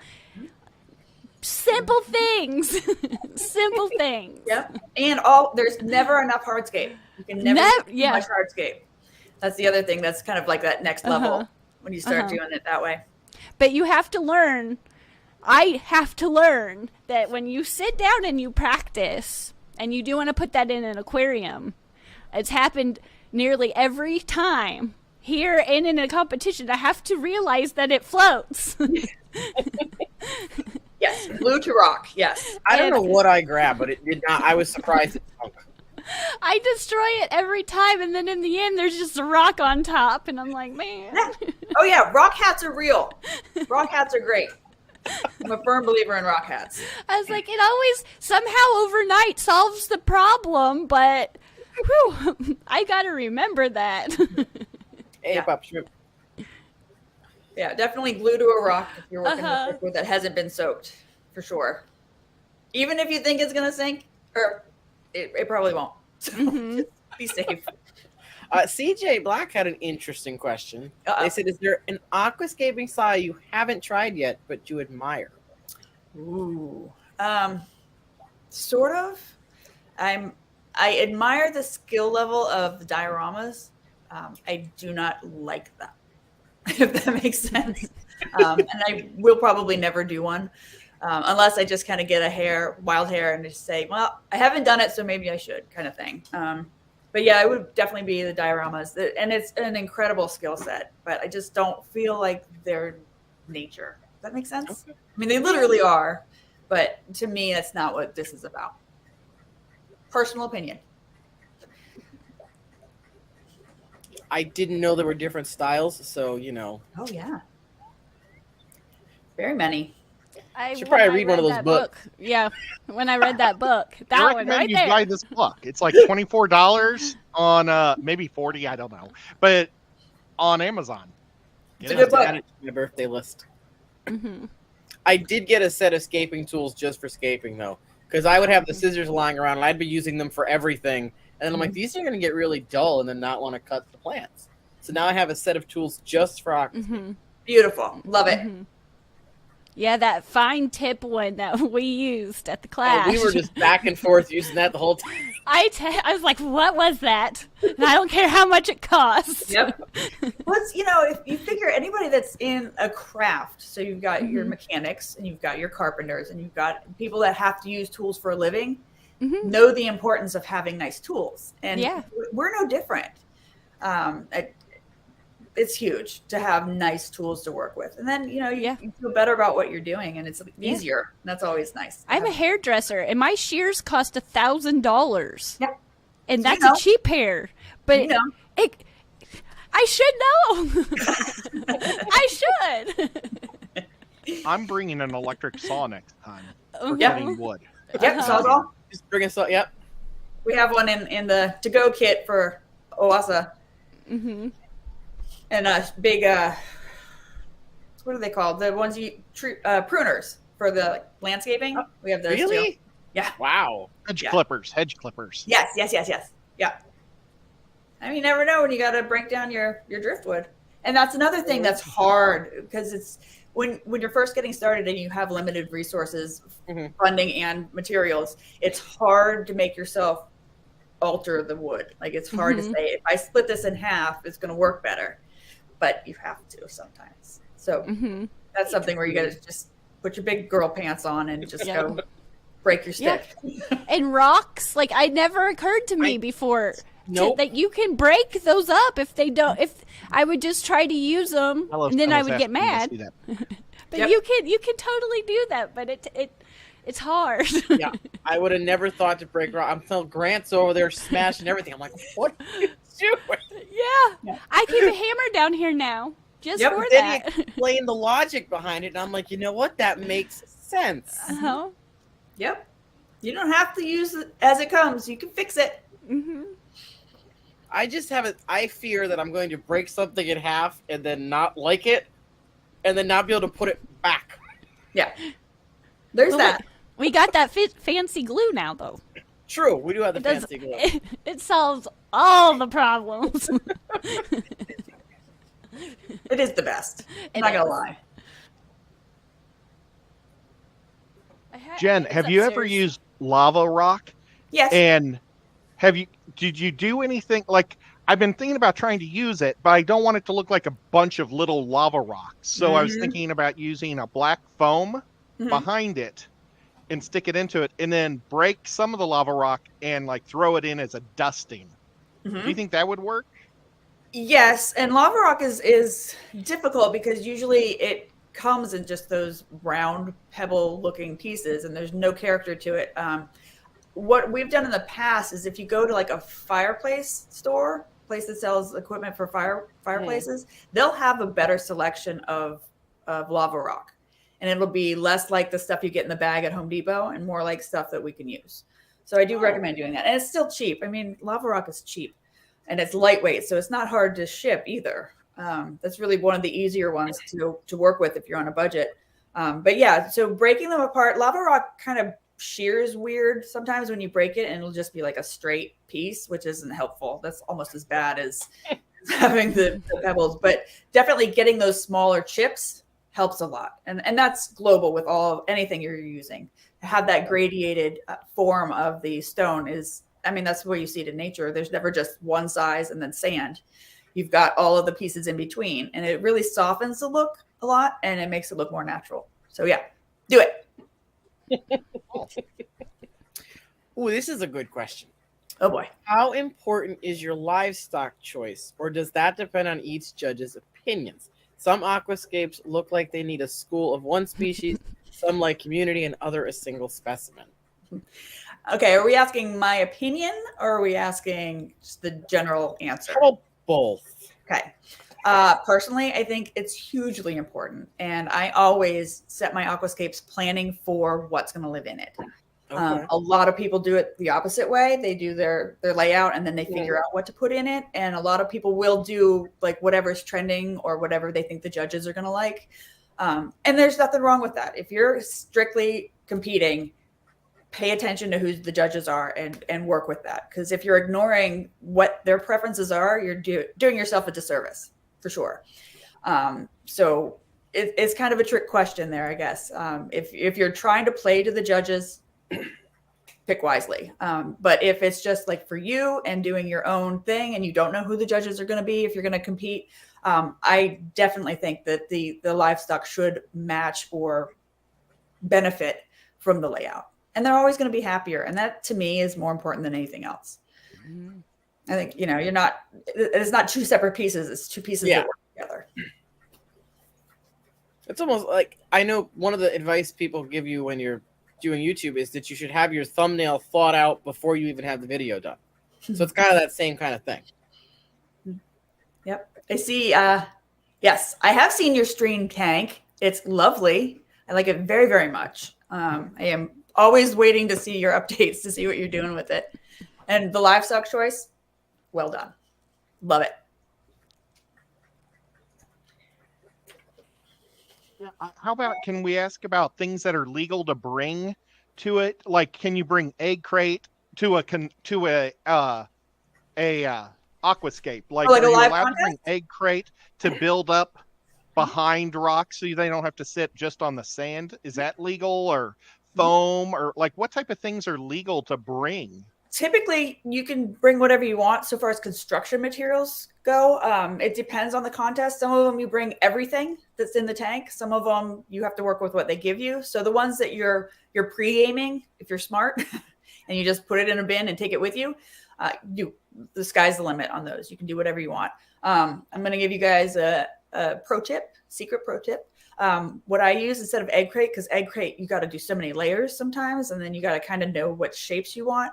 Simple things. Simple things. Yep. And there's never enough hardscape. You can never do much hardscape. That's the other thing that's kind of like that next level when you start doing it that way. But you have to learn. I have to learn that when you sit down and you practice, and you do want to put that in an aquarium, it's happened nearly every time here and in a competition. I have to realize that it floats. Yes, glue to rock. Yes. I don't know what I grabbed, but it did not. I was surprised it stunk. I destroy it every time, and then in the end, there's just a rock on top, and I'm like, man. Oh yeah, rock hats are real. Rock hats are great. I'm a firm believer in rock hats. I was like, it always somehow overnight solves the problem, but whew, I got to remember that. Hey, Pop Shrimp. Yeah, definitely glue to a rock if you're working with liquid that hasn't been soaked, for sure. Even if you think it's going to sink, or it probably won't. So just be safe. CJ Black had an interesting question. They said, is there an aquascaping style you haven't tried yet, but you admire? Ooh. Sort of. I admire the skill level of the dioramas. I do not like them, if that makes sense. And I will probably never do one unless I just kind of get wild hair and just say, well, I haven't done it, so maybe I should, kind of thing. But yeah, it would definitely be the dioramas. And it's an incredible skill set, but I just don't feel like they're nature. Does that make sense? Okay. I mean, they literally are, but to me, that's not what this is about. Personal opinion. I didn't know there were different styles, so, you know. Oh, yeah. Very many. I should probably read one of those books. Yeah, when I read that book. I recommend you buy this book. It's like $24 on maybe $40, I don't know. But on Amazon. It's a good book. Add it to my birthday list. I did get a set of scaping tools just for scaping, though. Because I would have the scissors lying around, and I'd be using them for everything. And then I'm like, these are going to get really dull and then not want to cut the plants. So now I have a set of tools just for aquascaping. Beautiful. Love it. Yeah, that fine tip one that we used at the class. We were just back and forth using that the whole time. I was like, what was that? And I don't care how much it costs. Yep. Well, if you figure anybody that's in a craft, so you've got your mechanics and you've got your carpenters and you've got people that have to use tools for a living, know the importance of having nice tools. And we're no different. It's huge to have nice tools to work with. And then, you feel better about what you're doing and it's easier. That's always nice. I'm a hairdresser and my shears cost $1,000. Yeah. And that's a cheap hair. But I should know. I should. I'm bringing an electric saw next time for cutting wood. Yep, sawzall. Just bring a saw, yep. We have one in the to-go kit for OWASA. And a big, what are they called? The ones pruners for the landscaping. We have those too. Yeah. Wow. Hedge clippers. Yes. Yeah. I mean, you never know when you got to break down your driftwood. And that's another thing that's hard because it's when you're first getting started and you have limited resources, funding and materials, it's hard to make yourself alter the wood. Like it's hard to say, if I split this in half, it's going to work better. But you have to sometimes. So that's something where you got to just put your big girl pants on and just go break your stick. And rocks, like it never occurred to me before that you can break those up if they don't. If I would just try to use them, and then I would get mad. But you can totally do that. But it's hard. Yeah, I would have never thought to break rock. I'm telling Grant's over there smashing everything. I'm like, what are you doing? Yeah. I keep a hammer down here now. just Yep, for But then that. you explain the logic behind it, and I'm like, you know what? That makes sense. Uh-huh. Yep. You don't have to use it as it comes. You can fix it. Mm-hmm. I just have it. I fear that I'm going to break something in half and then not like it, and then not be able to put it back. Yeah. There's But that. we got that fancy glue now, though. True, we do have the It does. fancy glue. It solves all the problems. It is the best. I'm It not going is. to lie. Jen, have you ever used lava rock? Yes. And did you do anything like I've been thinking about trying to use it, but I don't want it to look like a bunch of little lava rocks. So I was thinking about using a black foam behind it and stick it into it and then break some of the lava rock and like throw it in as a dusting. Do you think that would work? Yes, and lava rock is difficult because usually it comes in just those round pebble looking pieces and there's no character to it. What we've done in the past is if you go to like a fireplace store, place that sells equipment for fireplaces, they'll have a better selection of lava rock, and it'll be less like the stuff you get in the bag at Home Depot and more like stuff that we can use. So I do recommend doing that, and it's still cheap. I mean, lava rock is cheap, and it's lightweight, so it's not hard to ship either. That's really one of the easier ones to work with if you're on a budget. But yeah, so breaking them apart, lava rock kind of shears weird sometimes when you break it, and it'll just be like a straight piece, which isn't helpful. That's almost as bad as having the pebbles, but definitely getting those smaller chips helps a lot. And that's global with anything you're using. To have that gradiated form of the stone is, I mean, that's where you see it in nature. There's never just one size and then sand. You've got all of the pieces in between, and it really softens the look a lot, and it makes it look more natural. So yeah, do it. Ooh, this is a good question. Oh boy. How important is your livestock choice, or does that depend on each judge's opinions? Some aquascapes look like they need a school of one species, some like community, and other a single specimen. Okay, are we asking my opinion, or are we asking just the general answer? How about both? Okay. Personally, I think it's hugely important, and I always set my aquascapes planning for what's going to live in it. Okay. A lot of people do it the opposite way. They do their layout and then they figure out what to put in it. And a lot of people will do like whatever's trending or whatever they think the judges are going to like. And there's nothing wrong with that. If you're strictly competing, pay attention to who the judges are and work with that. Because if you're ignoring what their preferences are, you're doing yourself a disservice for sure. So it's kind of a trick question there, I guess. If you're trying to play to the judges, pick wisely. But if it's just like for you and doing your own thing and you don't know who the judges are going to be, if you're going to compete, I definitely think that the livestock should match or benefit from the layout. And they're always going to be happier. And that to me is more important than anything else. I think, it's not two separate pieces. It's two pieces that work together. It's almost like, I know one of the advice people give you when you're doing YouTube is that you should have your thumbnail thought out before you even have the video done. So it's kind of that same kind of thing. Yep. I see. Yes, I have seen your stream tank. It's lovely. I like it very, very much. I am always waiting to see your updates to see what you're doing with it. And the livestock choice, well done. Love it. How about, can we ask about things that are legal to bring to it? Like, can you bring egg crate to a aquascape? Like, like are a you live allowed contest? to bring egg crate to build up behind rocks so they don't have to sit just on the sand? Is that legal, or foam, or like what type of things are legal to bring? Typically, you can bring whatever you want so far as construction materials go. It depends on the contest. Some of them you bring everything that's in the tank. Some of them you have to work with what they give you. So the ones that you're pre-gaming, if you're smart, and you just put it in a bin and take it with you, the sky's the limit on those. You can do whatever you want. I'm going to give you guys a secret pro tip. What I use instead of egg crate, because egg crate, you got to do so many layers sometimes, and then you got to kind of know what shapes you want.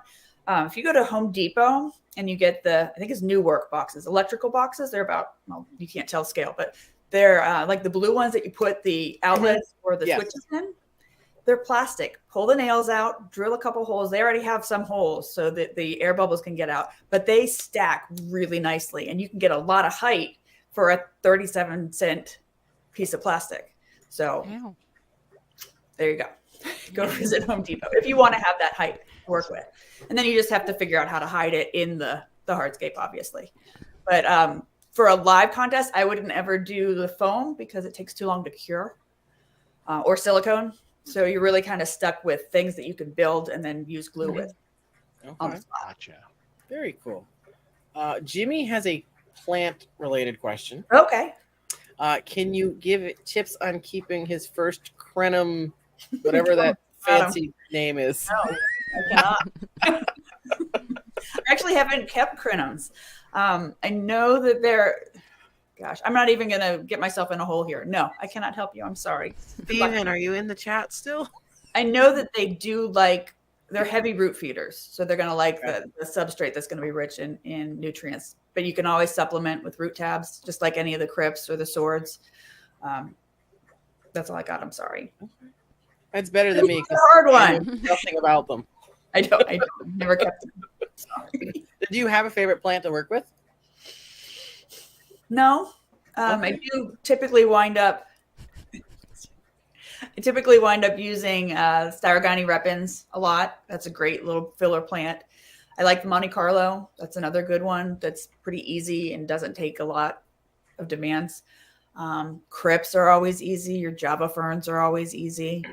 If you go to Home Depot and you get I think it's new work boxes, electrical boxes, they're about, well, you can't tell scale, but They're like the blue ones that you put the outlets or the switches in. They're plastic. Pull the nails out, drill a couple holes. They already have some holes so that the air bubbles can get out, but they stack really nicely, and you can get a lot of height for a 37-cent piece of plastic. So there you go. Go visit Home Depot if you want to have that height to work with. And then you just have to figure out how to hide it in the hardscape, obviously. But for a live contest, I wouldn't ever do the foam because it takes too long to cure, or silicone. So you're really kind of stuck with things that you can build and then use glue with. Okay. Gotcha. Very cool. Jimmy has a plant-related question. Okay. Can you give tips on keeping his first crenum, whatever that fancy name is? No, I cannot. I actually haven't kept crenums. I know that they're... Gosh, I'm not even going to get myself in a hole here. No, I cannot help you. I'm sorry. Steven, are you in the chat still? I know that they do they're heavy root feeders. So they're going to like the substrate that's going to be rich in nutrients. But you can always supplement with root tabs, just like any of the crypts or the swords. That's all I got. I'm sorry. That's better than me. It's a hard one. I know nothing about them. I don't. Never kept them. Sorry. Do you have a favorite plant to work with? No, I do typically wind up using Styrogony repens a lot. That's a great little filler plant. I like the Monte Carlo. That's another good one. That's pretty easy and doesn't take a lot of demands. Crypts are always easy. Your Java ferns are always easy.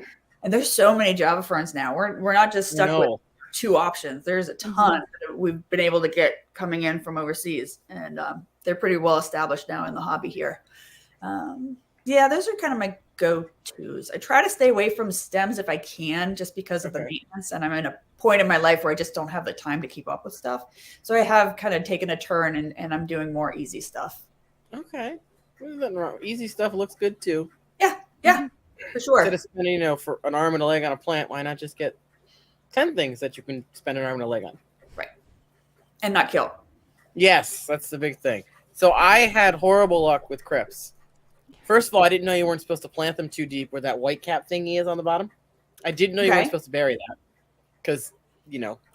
And there's so many Java ferns now. We're not just stuck with 2 options. There's a ton that we've been able to get coming in from overseas, and they're pretty well established now in the hobby here. Those are kind of my go-tos. I try to stay away from stems if I can, just because of the maintenance, and I'm in a point in my life where I just don't have the time to keep up with stuff. So I have kind of taken a turn, and I'm doing more easy stuff. Okay. There's nothing wrong. Easy stuff looks good too. Yeah, for sure. Instead of spending, for an arm and a leg on a plant, why not just get 10 things that you can spend an arm and a leg on? Right. And not kill. Yes, that's the big thing. So I had horrible luck with crypts. First of all, I didn't know you weren't supposed to plant them too deep where that white cap thingy is on the bottom. I didn't know you weren't supposed to bury that because,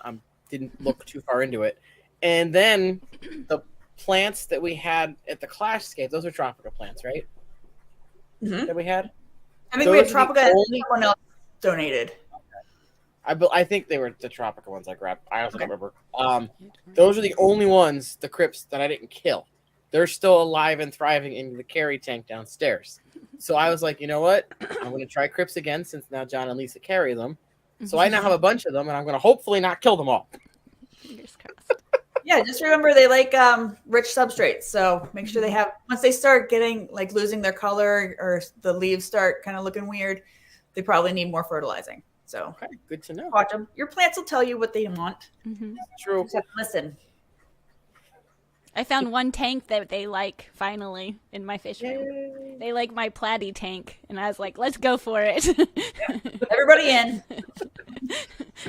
I didn't look too far into it. And then the plants that we had at the Clashscape, those are tropical plants, right? Mm-hmm. That we had? I think we had Tropica and someone else donated. I think they were the Tropica ones I grabbed. I also don't remember. Those are the only ones, the crypts, that I didn't kill. They're still alive and thriving in the carry tank downstairs. So I was like, you know what? I'm going to try crypts again since now John and Lisa carry them. So I now have a bunch of them, and I'm going to hopefully not kill them all. Fingers crossed. Yeah, just remember they like rich substrates. So make sure they have, once they start getting losing their color or the leaves start kind of looking weird, they probably need more fertilizing. So good to know. Watch them. Your plants will tell you what they want. True. Just have to listen. I found one tank that they like finally in my fish room. They like my platy tank, and I was like, let's go for it. Everybody in.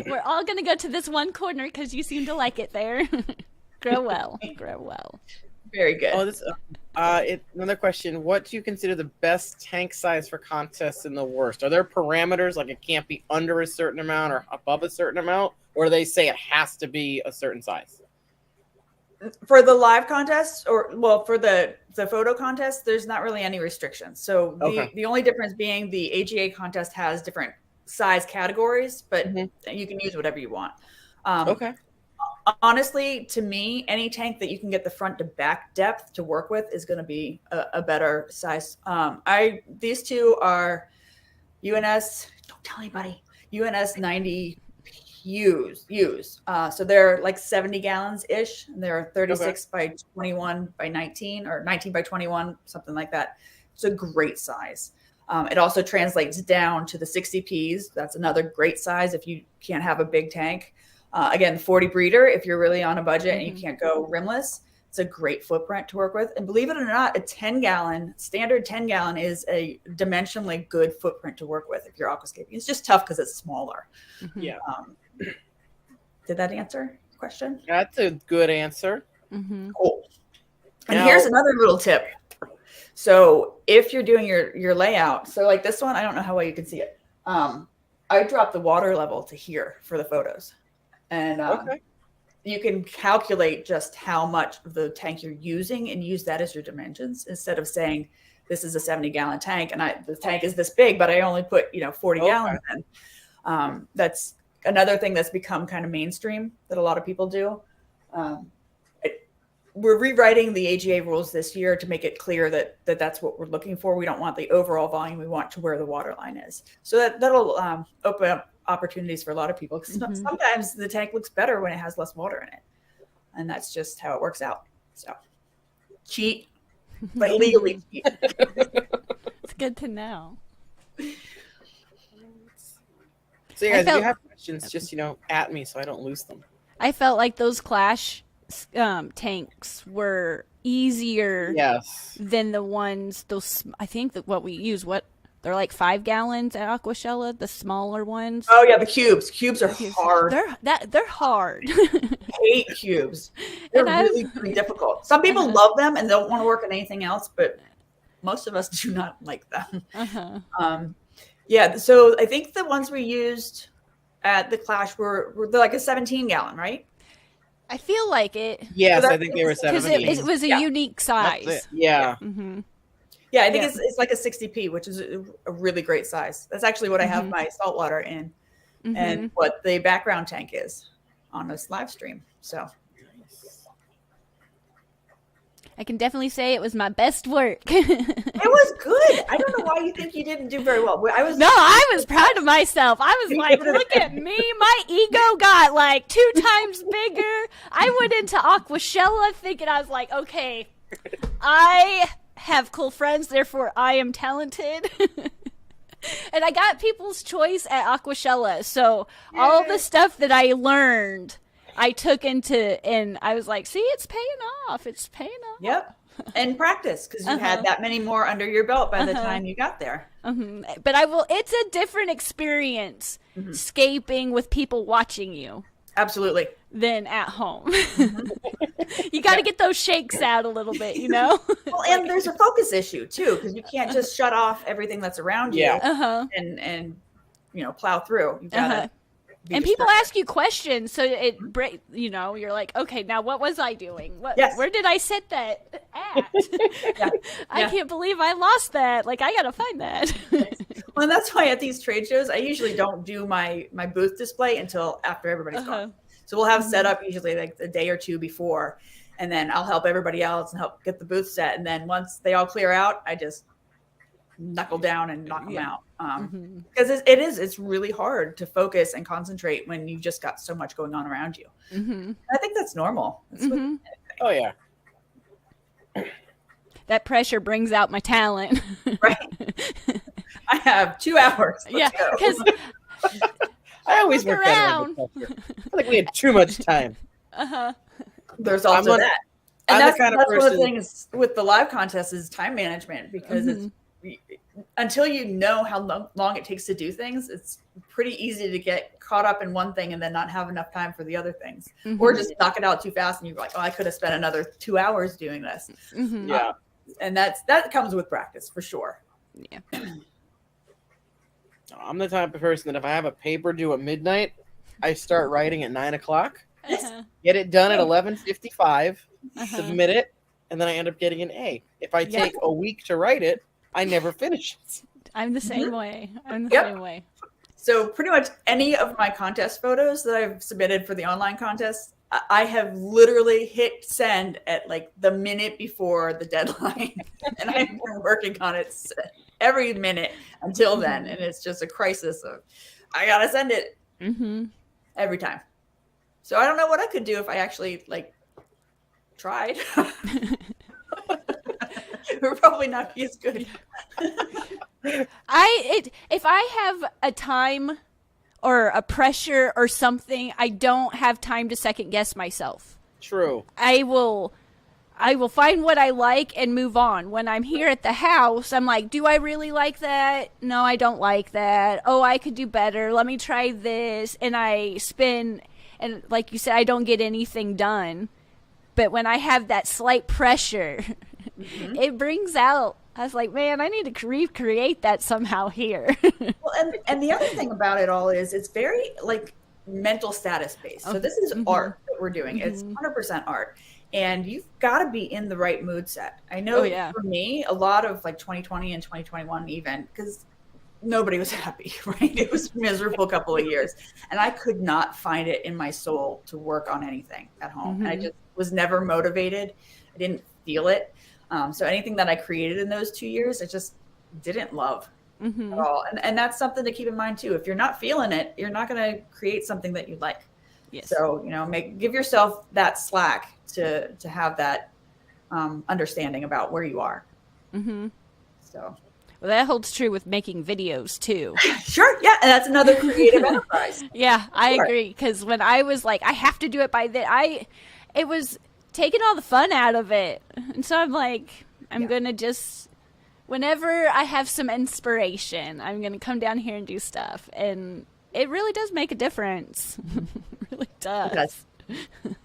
We're all going to go to this one corner because you seem to like it there. Grow well. Grow well. Very good. Another question. What do you consider the best tank size for contests and the worst? Are there parameters, like it can't be under a certain amount or above a certain amount? Or do they say it has to be a certain size? For the live contests, for the photo contest, there's not really any restrictions. So the only difference being the AGA contest has different size categories, but you can use whatever you want. Honestly, to me, any tank that you can get the front to back depth to work with is going to be a better size. These two are UNS, don't tell anybody, UNS 90 U's. So they're like 70 gallons ish. And they're 36 by 21 by 19 or 19 by 21, something like that. It's a great size. It also translates down to the 60 Ps. That's another great size if you can't have a big tank. Again, 40 breeder, if you're really on a budget and you can't go rimless, it's a great footprint to work with. And believe it or not, standard 10 gallon is a dimensionally good footprint to work with if you're aquascaping. It's just tough because it's smaller. Yeah. Did that answer the question? That's a good answer. Cool. And here's another little tip. So if you're doing your layout, so like this one, I don't know how well you can see it. I dropped the water level to here for the photos, and Okay. you can calculate just how much of the tank you're using and use that as your dimensions instead of saying this is a 70-gallon tank and the tank is this big, but I only put 40 gallons in. That's another thing that's become kind of mainstream that a lot of people do. We're rewriting the AGA rules this year to make it clear that that's what we're looking for. We don't want the overall volume. We want to where the water line is. So that'll open up opportunities for a lot of people. Because sometimes the tank looks better when it has less water in it. And that's just how it works out. So cheat, but legally cheat. It's good to know. So yeah, guys, if you have questions, just at me so I don't lose them. I felt like those Clash tanks were easier than the ones I think that what we use, they're like 5 gallons at Aquashella, the smaller ones. Oh yeah, the cubes are hard. They're hard. Hate cubes. They're really, really difficult. Some people love them and don't want to work on anything else, but most of us do not like them. Yeah, so I think the ones we used at the Clash were like a 17-gallon, right? I feel like it. Yes, so I think they were 17. Because it was a unique size. Yeah. Mm-hmm. Yeah, I think it's like a 60p, which is a really great size. That's actually what I have my saltwater in, and what the background tank is on this live stream. So I can definitely say it was my best work. It was good. I don't know why you think you didn't do very well. I was proud of myself. I was like, look at me. My ego got like 2 times bigger. I went into Aquashella thinking, I was like, okay, I have cool friends, therefore I am talented. And I got People's Choice at Aquashella. So all the stuff that I learned, I took into, and I was like, see, it's paying off. It's paying off. Yep. And practice, because you had that many more under your belt by the time you got there. But it's a different experience scaping with people watching you. Absolutely. Than at home. You got to get those shakes out a little bit, Well, and there's a focus issue too, because you can't just shut off everything that's around you and plow through. You gotta and people ask you questions, so you're like, okay, now what was I doing? Where did I set that at? I can't believe I lost that. Like, I gotta find that. Well, and that's why at these trade shows, I usually don't do my booth display until after everybody's gone. So we'll have set up usually like a day or two before, and then I'll help everybody else and help get the booth set. And then once they all clear out, I just knuckle down and knock them out. Because it's really hard to focus and concentrate when you've just got so much going on around you. I think that's normal. Oh yeah. That pressure brings out my talent. Right. I have 2 hours. Because I always work around. I feel like we had too much time. There's also that. And that's one of the things with the live contest is time management, because it's until you know how long it takes to do things, it's pretty easy to get caught up in one thing and then not have enough time for the other things, or just knock it out too fast and you're like, oh, I could have spent another 2 hours doing this. And that comes with practice for sure. I'm the type of person that if I have a paper due at midnight, I start writing at 9 o'clock, get it done at 11:55, submit it, and then I end up getting an A. If I take a week to write it, I never finish it. I'm the same way. Same way. So pretty much any of my contest photos that I've submitted for the online contest, I have literally hit send at like the minute before the deadline. And I've been working on it every minute until then. And it's just a crisis of, I got to send it every time. So I don't know what I could do if I actually tried. It would probably not be as good. If I have a time or a pressure or something, I don't have time to second guess myself. True. I will find what I like and move on. When I'm here at the house, I'm like, do I really like that? No, I don't like that. Oh, I could do better. Let me try this. And I spin, and like you said, I don't get anything done. But when I have that slight pressure, it brings out I was like, man, I need to recreate that somehow here. Well, and the other thing about it all is it's very like mental status based. So this is art that we're doing. It's 100% art. And you've got to be in the right mood set. I know for me, a lot of like 2020 and 2021 even, because nobody was happy, right? It was a miserable couple of years. And I could not find it in my soul to work on anything at home. And I just was never motivated. I didn't feel it. So anything that I created in those 2 years, I just didn't love at all. And that's something to keep in mind too. If you're not feeling it, you're not going to create something that you like. Yes. So, you know, give yourself that slack to have that understanding about where you are. So, well, that holds true with making videos too. Sure, yeah, and that's another creative enterprise. Yeah, I agree. Because when I was like, I have to do it by it was taking all the fun out of it, and so I'm like, I'm gonna just whenever I have some inspiration, I'm gonna come down here and do stuff, and it really does make a difference. It really does. It does.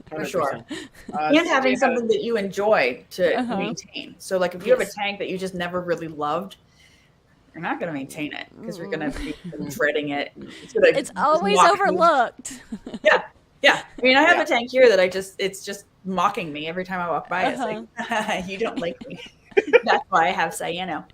For sure. And having something that you enjoy to maintain. So like if you have a tank that you just never really loved, you're not going to maintain it because you're going to be dreading it. It's always overlooked. Yeah. I mean, I have a tank here that it's just mocking me every time I walk by. It's like, you don't like me. That's why I have cyano.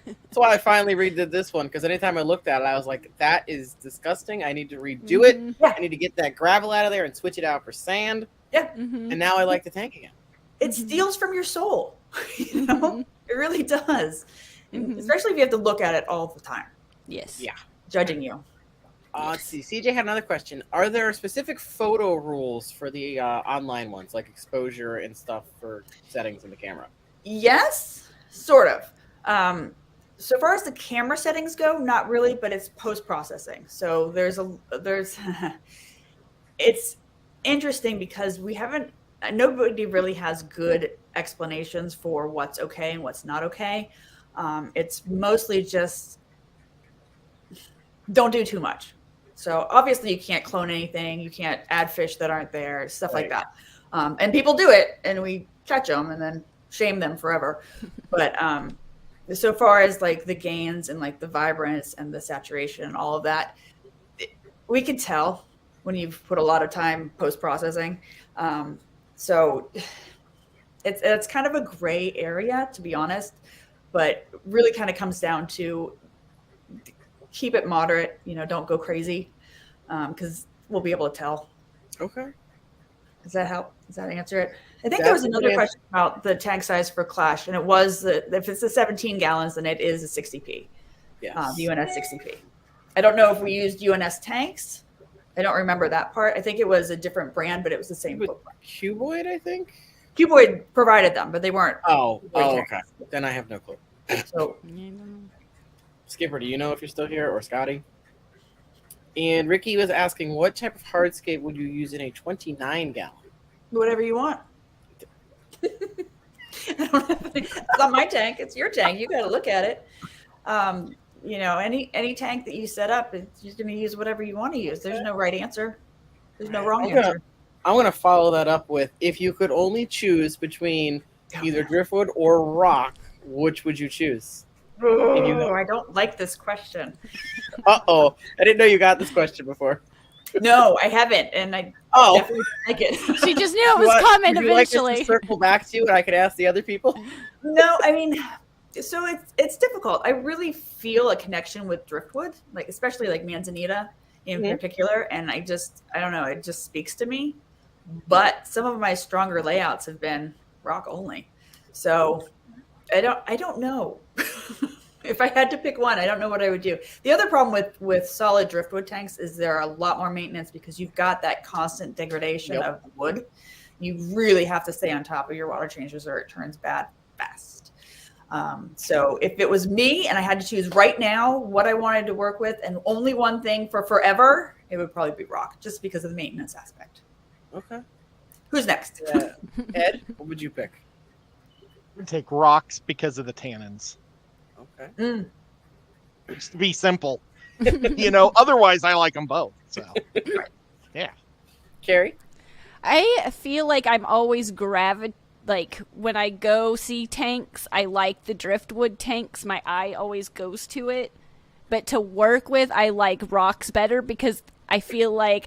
That's why I finally redid this one, because anytime I looked at it, I was like, that is disgusting. I need to redo it. I need to get that gravel out of there and switch it out for sand. Yeah. And now I like the tank again. It steals from your soul. You know? It really does. Especially if you have to look at it all the time. Yes. Yeah. Judging you. Let's see. CJ had another question. Are there specific photo rules for the online ones, like exposure and stuff for settings in the camera? Yes, sort of. So far as the camera settings go, not really, but it's post-processing. So there's it's interesting because nobody really has good explanations for what's okay and what's not okay. It's mostly just don't do too much. So obviously you can't clone anything. You can't add fish that aren't there, stuff like that. And people do it and we catch them and then shame them forever. But, so far as like the gains and like the vibrance and the saturation and all of that, we can tell when you've put a lot of time post-processing. So it's kind of a gray area, to be honest, but really kind of comes down to keep it moderate, don't go crazy, because we'll be able to tell. Okay. Does that help? Does that answer it? I think there was another question about the tank size for Clash, and it was if it's the 17 gallons, then it is a 60p. Yes. UNS 60p. I don't know if we used UNS tanks. I don't remember that part. I think it was a different brand, but it was the same. Cuboid, I think. Cuboid provided them, but they weren't. Oh, okay. Then I have no clue. So, Skipper, do you know if you're still here, or Scotty? And Ricky was asking, what type of hardscape would you use in a 29 gallon? Whatever you want. It's not my tank. It's your tank. You got to look at it. Any tank that you set up, you're going to use whatever you want to use. There's no right answer. There's no wrong answer. I'm going to follow that up with, if you could only choose between either driftwood or rock, which would you choose? Oh, I don't like this question. Uh-oh. I didn't know you got this question before. No, I haven't, and I definitely like it. She just knew it was coming eventually. Like to circle back to you, and I could ask the other people. No, I mean, so it's difficult. I really feel a connection with driftwood, like especially like manzanita in particular, and I don't know, it just speaks to me. But some of my stronger layouts have been rock only, so I don't know. If I had to pick one, I don't know what I would do. The other problem with solid driftwood tanks is there are a lot more maintenance because you've got that constant degradation of the wood. You really have to stay on top of your water changes or it turns bad fast. So if it was me and I had to choose right now what I wanted to work with and only one thing for forever, it would probably be rock, just because of the maintenance aspect. Okay. Who's next? Ed, what would you pick? I'd take rocks because of the tannins. Okay. Just to be simple. Otherwise I like them both. So, yeah. Carrie? I feel like I'm always like when I go see tanks, I like the driftwood tanks. My eye always goes to it. But to work with, I like rocks better because I feel like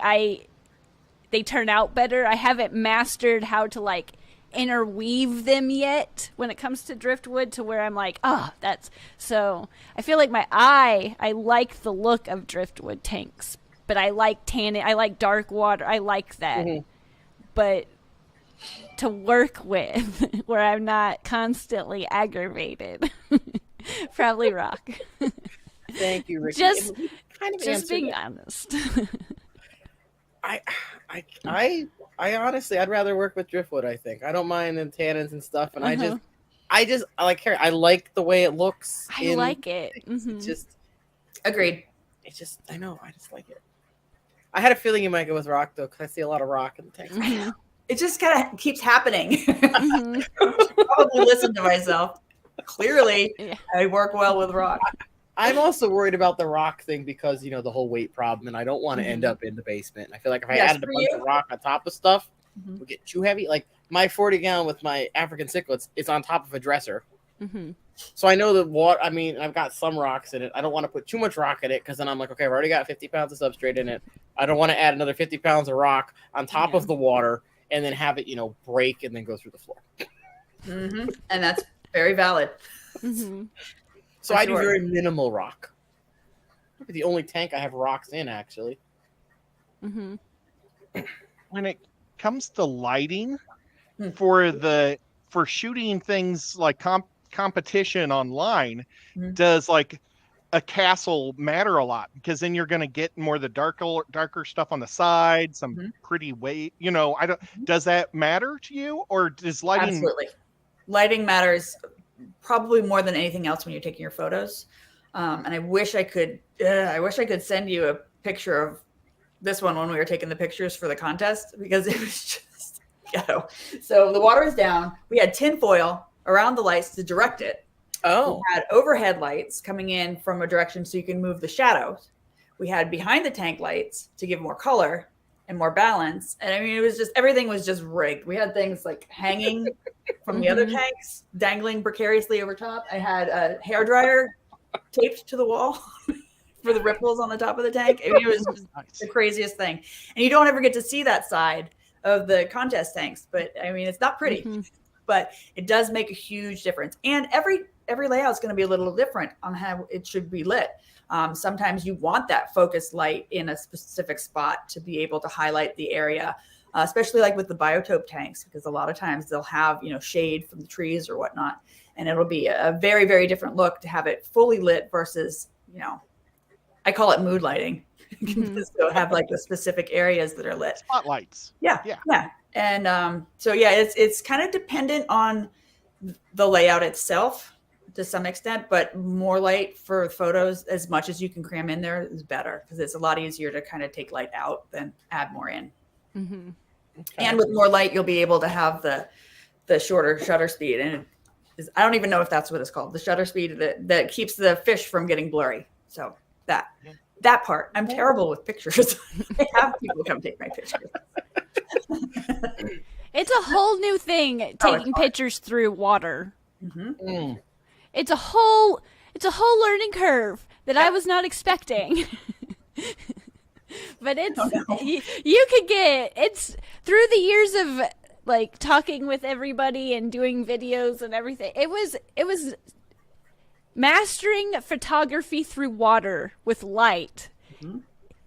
they turn out better. I haven't mastered how to like interweave them yet when it comes to driftwood to where I'm like, that's so. I feel like I like the look of driftwood tanks, but I like tanning. I like dark water. I like that. Mm-hmm. But to work with where I'm not constantly aggravated, probably rock. Thank you, Ricky. Just being honest. I honestly, I'd rather work with driftwood. I think I don't mind the tannins and stuff, and I like hair. I like the way it looks. I like it. Mm-hmm. It's just agreed. It's just I just like it. I had a feeling you might go with rock though, because I see a lot of rock in the tank. Mm-hmm. It just kind of keeps happening. Mm-hmm. Probably listen to myself. Clearly, I work well with rock. I'm also worried about the rock thing because, the whole weight problem, and I don't want to end up in the basement. I feel like if I added a bunch of rock on top of stuff, it would get too heavy. Like my 40-gallon with my African cichlids, it's on top of a dresser. Mm-hmm. So I know the water, I've got some rocks in it. I don't want to put too much rock in it because then I'm like, okay, I've already got 50 pounds of substrate in it. I don't want to add another 50 pounds of rock on top of the water and then have it, break and then go through the floor. Mm-hmm. And that's very valid. Mm-hmm. So I do very minimal rock. Maybe the only tank I have rocks in, actually. Mm-hmm. When it comes to lighting for shooting things like competition online, does like a castle matter a lot? Because then you're going to get more of the darker stuff on the side, some pretty weight. Does that matter to you, or does lighting? Absolutely, lighting matters. Probably more than anything else when you're taking your photos. And I wish I could send you a picture of this one when we were taking the pictures for the contest, because it was just ghetto. So the water is down. We had tin foil around the lights to direct it. Oh. We had overhead lights coming in from a direction so you can move the shadows. We had behind the tank lights to give more color and more balance. And it was just, everything was just rigged. We had things like hanging from the other tanks, dangling precariously over top. I had a hairdryer taped to the wall for the ripples on the top of the tank. It was just the craziest thing. And you don't ever get to see that side of the contest tanks, but it's not pretty, but it does make a huge difference. And every layout is going to be a little different on how it should be lit. Sometimes you want that focused light in a specific spot to be able to highlight the area, especially like with the biotope tanks, because a lot of times they'll have, shade from the trees or whatnot. And it'll be a very, very different look to have it fully lit versus, I call it mood lighting. So have like the specific areas that are lit. Spotlights. Yeah. And it's kind of dependent on the layout itself to some extent, but more light for photos, as much as you can cram in there, is better, because it's a lot easier to kind of take light out than add more in. Mm-hmm. Okay. And with more light, you'll be able to have the shorter shutter speed. And I don't even know if that's what it's called, the shutter speed that keeps the fish from getting blurry. So that part, I'm terrible with pictures. I have people come take my pictures. It's a whole new thing, taking pictures through water. Mm-hmm. It's a whole learning curve that I was not expecting. But it's you could get, it's through the years of like talking with everybody and doing videos and everything. It was mastering photography through water with light. Mm-hmm.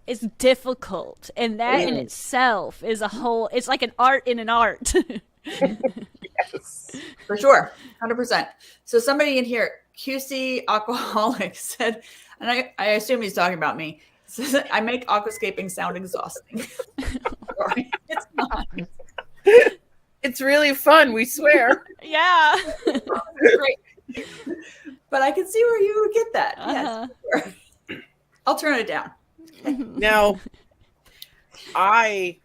Is difficult, and that in itself is a whole, it's like an art in an art. Yes, for sure, 100%. So somebody in here, QC Aquaholic, said, and I assume he's talking about me, says, I make aquascaping sound exhausting. Sorry, it's not. It's really fun, we swear. Yeah. Great. But I can see where you would get that. Yes. Sure. I'll turn it down. Now, I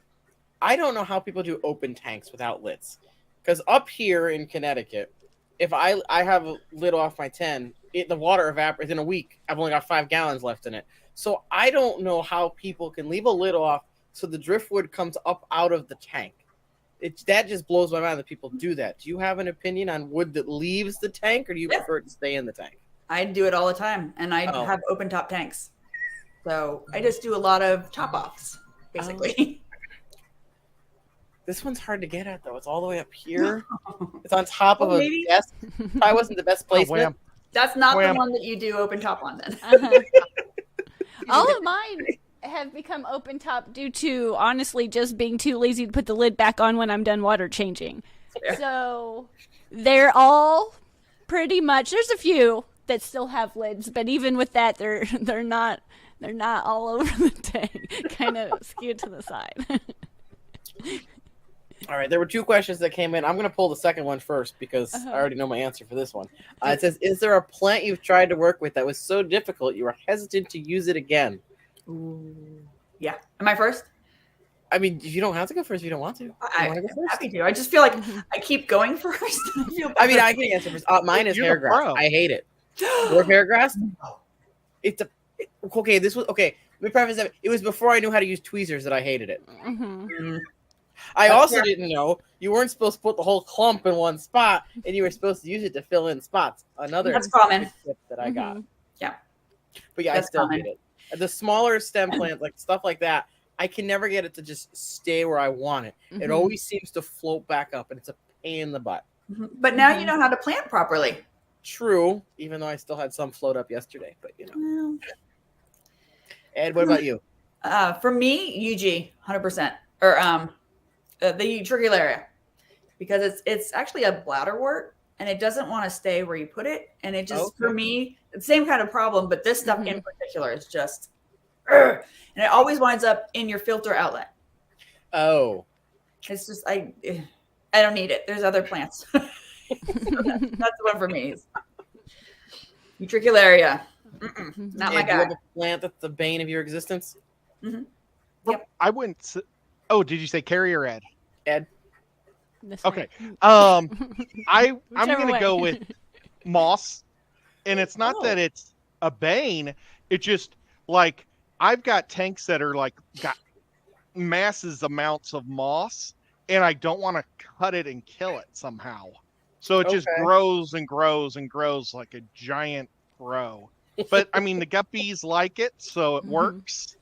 don't know how people do open tanks without lids. Because up here in Connecticut, if I have a lid off my 10, the water evaporates in a week. I've only got 5 gallons left in it. So I don't know how people can leave a lid off so the driftwood comes up out of the tank. That just blows my mind that people do that. Do you have an opinion on wood that leaves the tank, or do you prefer it to stay in the tank? I do it all the time, and I have open top tanks. So I just do a lot of top offs, basically. This one's hard to get at, though. It's all the way up here. It's on top of a maybe. desk. Probably wasn't the best placement. That's not the one that you do open top on, then. All of mine have become open top due to honestly just being too lazy to put the lid back on when I'm done water changing. Fair. So they're all pretty much. There's a few that still have lids, but even with that, they're not all over the tank. Kind of skewed to the side. All right, there were 2 questions that came in. I'm going to pull the second one first because I already know my answer for this one. It says, is there a plant you've tried to work with that was so difficult you were hesitant to use it again? Ooh. Yeah. Am I first? I mean, you don't have to go first if you don't want to. I'm happy to. I just feel like I keep going first. I mean, I can answer first. Mine is hair grass. I hate it. Your hair grass? Okay, this was... Okay, let me preface that. It was before I knew how to use tweezers that I hated it. Mm-hmm. I also didn't know you weren't supposed to put the whole clump in one spot, and you were supposed to use it to fill in spots. That's common tip that I got. Yeah, but yeah, that's I still common. hate it. The smaller stem plants, like stuff like that, I can never get it to just stay where I want it. It always seems to float back up, and it's a pain in the butt. But now you know how to plant properly. True, even though I still had some float up yesterday, but you know. Ed, what about you? For me, UG, 100%, or the utricularia, because it's actually a bladderwort and it doesn't want to stay where you put it, and it just for me, it's the same kind of problem, but this stuff in particular is just, and it always winds up in your filter outlet. Oh, it's just I don't need it. There's other plants. So that's the one for me. Utricularia. Not my do you guy. have a plant that's the bane of your existence? Yep. I wouldn't. Oh, did you say Carrie or Ed? Ed. Okay. I'm Whichever gonna way. go with moss, and it's not that it's a bane. It's just like I've got tanks that are like got masses amounts of moss, and I don't want to cut it and kill it somehow. So it just grows and grows and grows like a giant grow. But I mean, the guppies like it, so it works.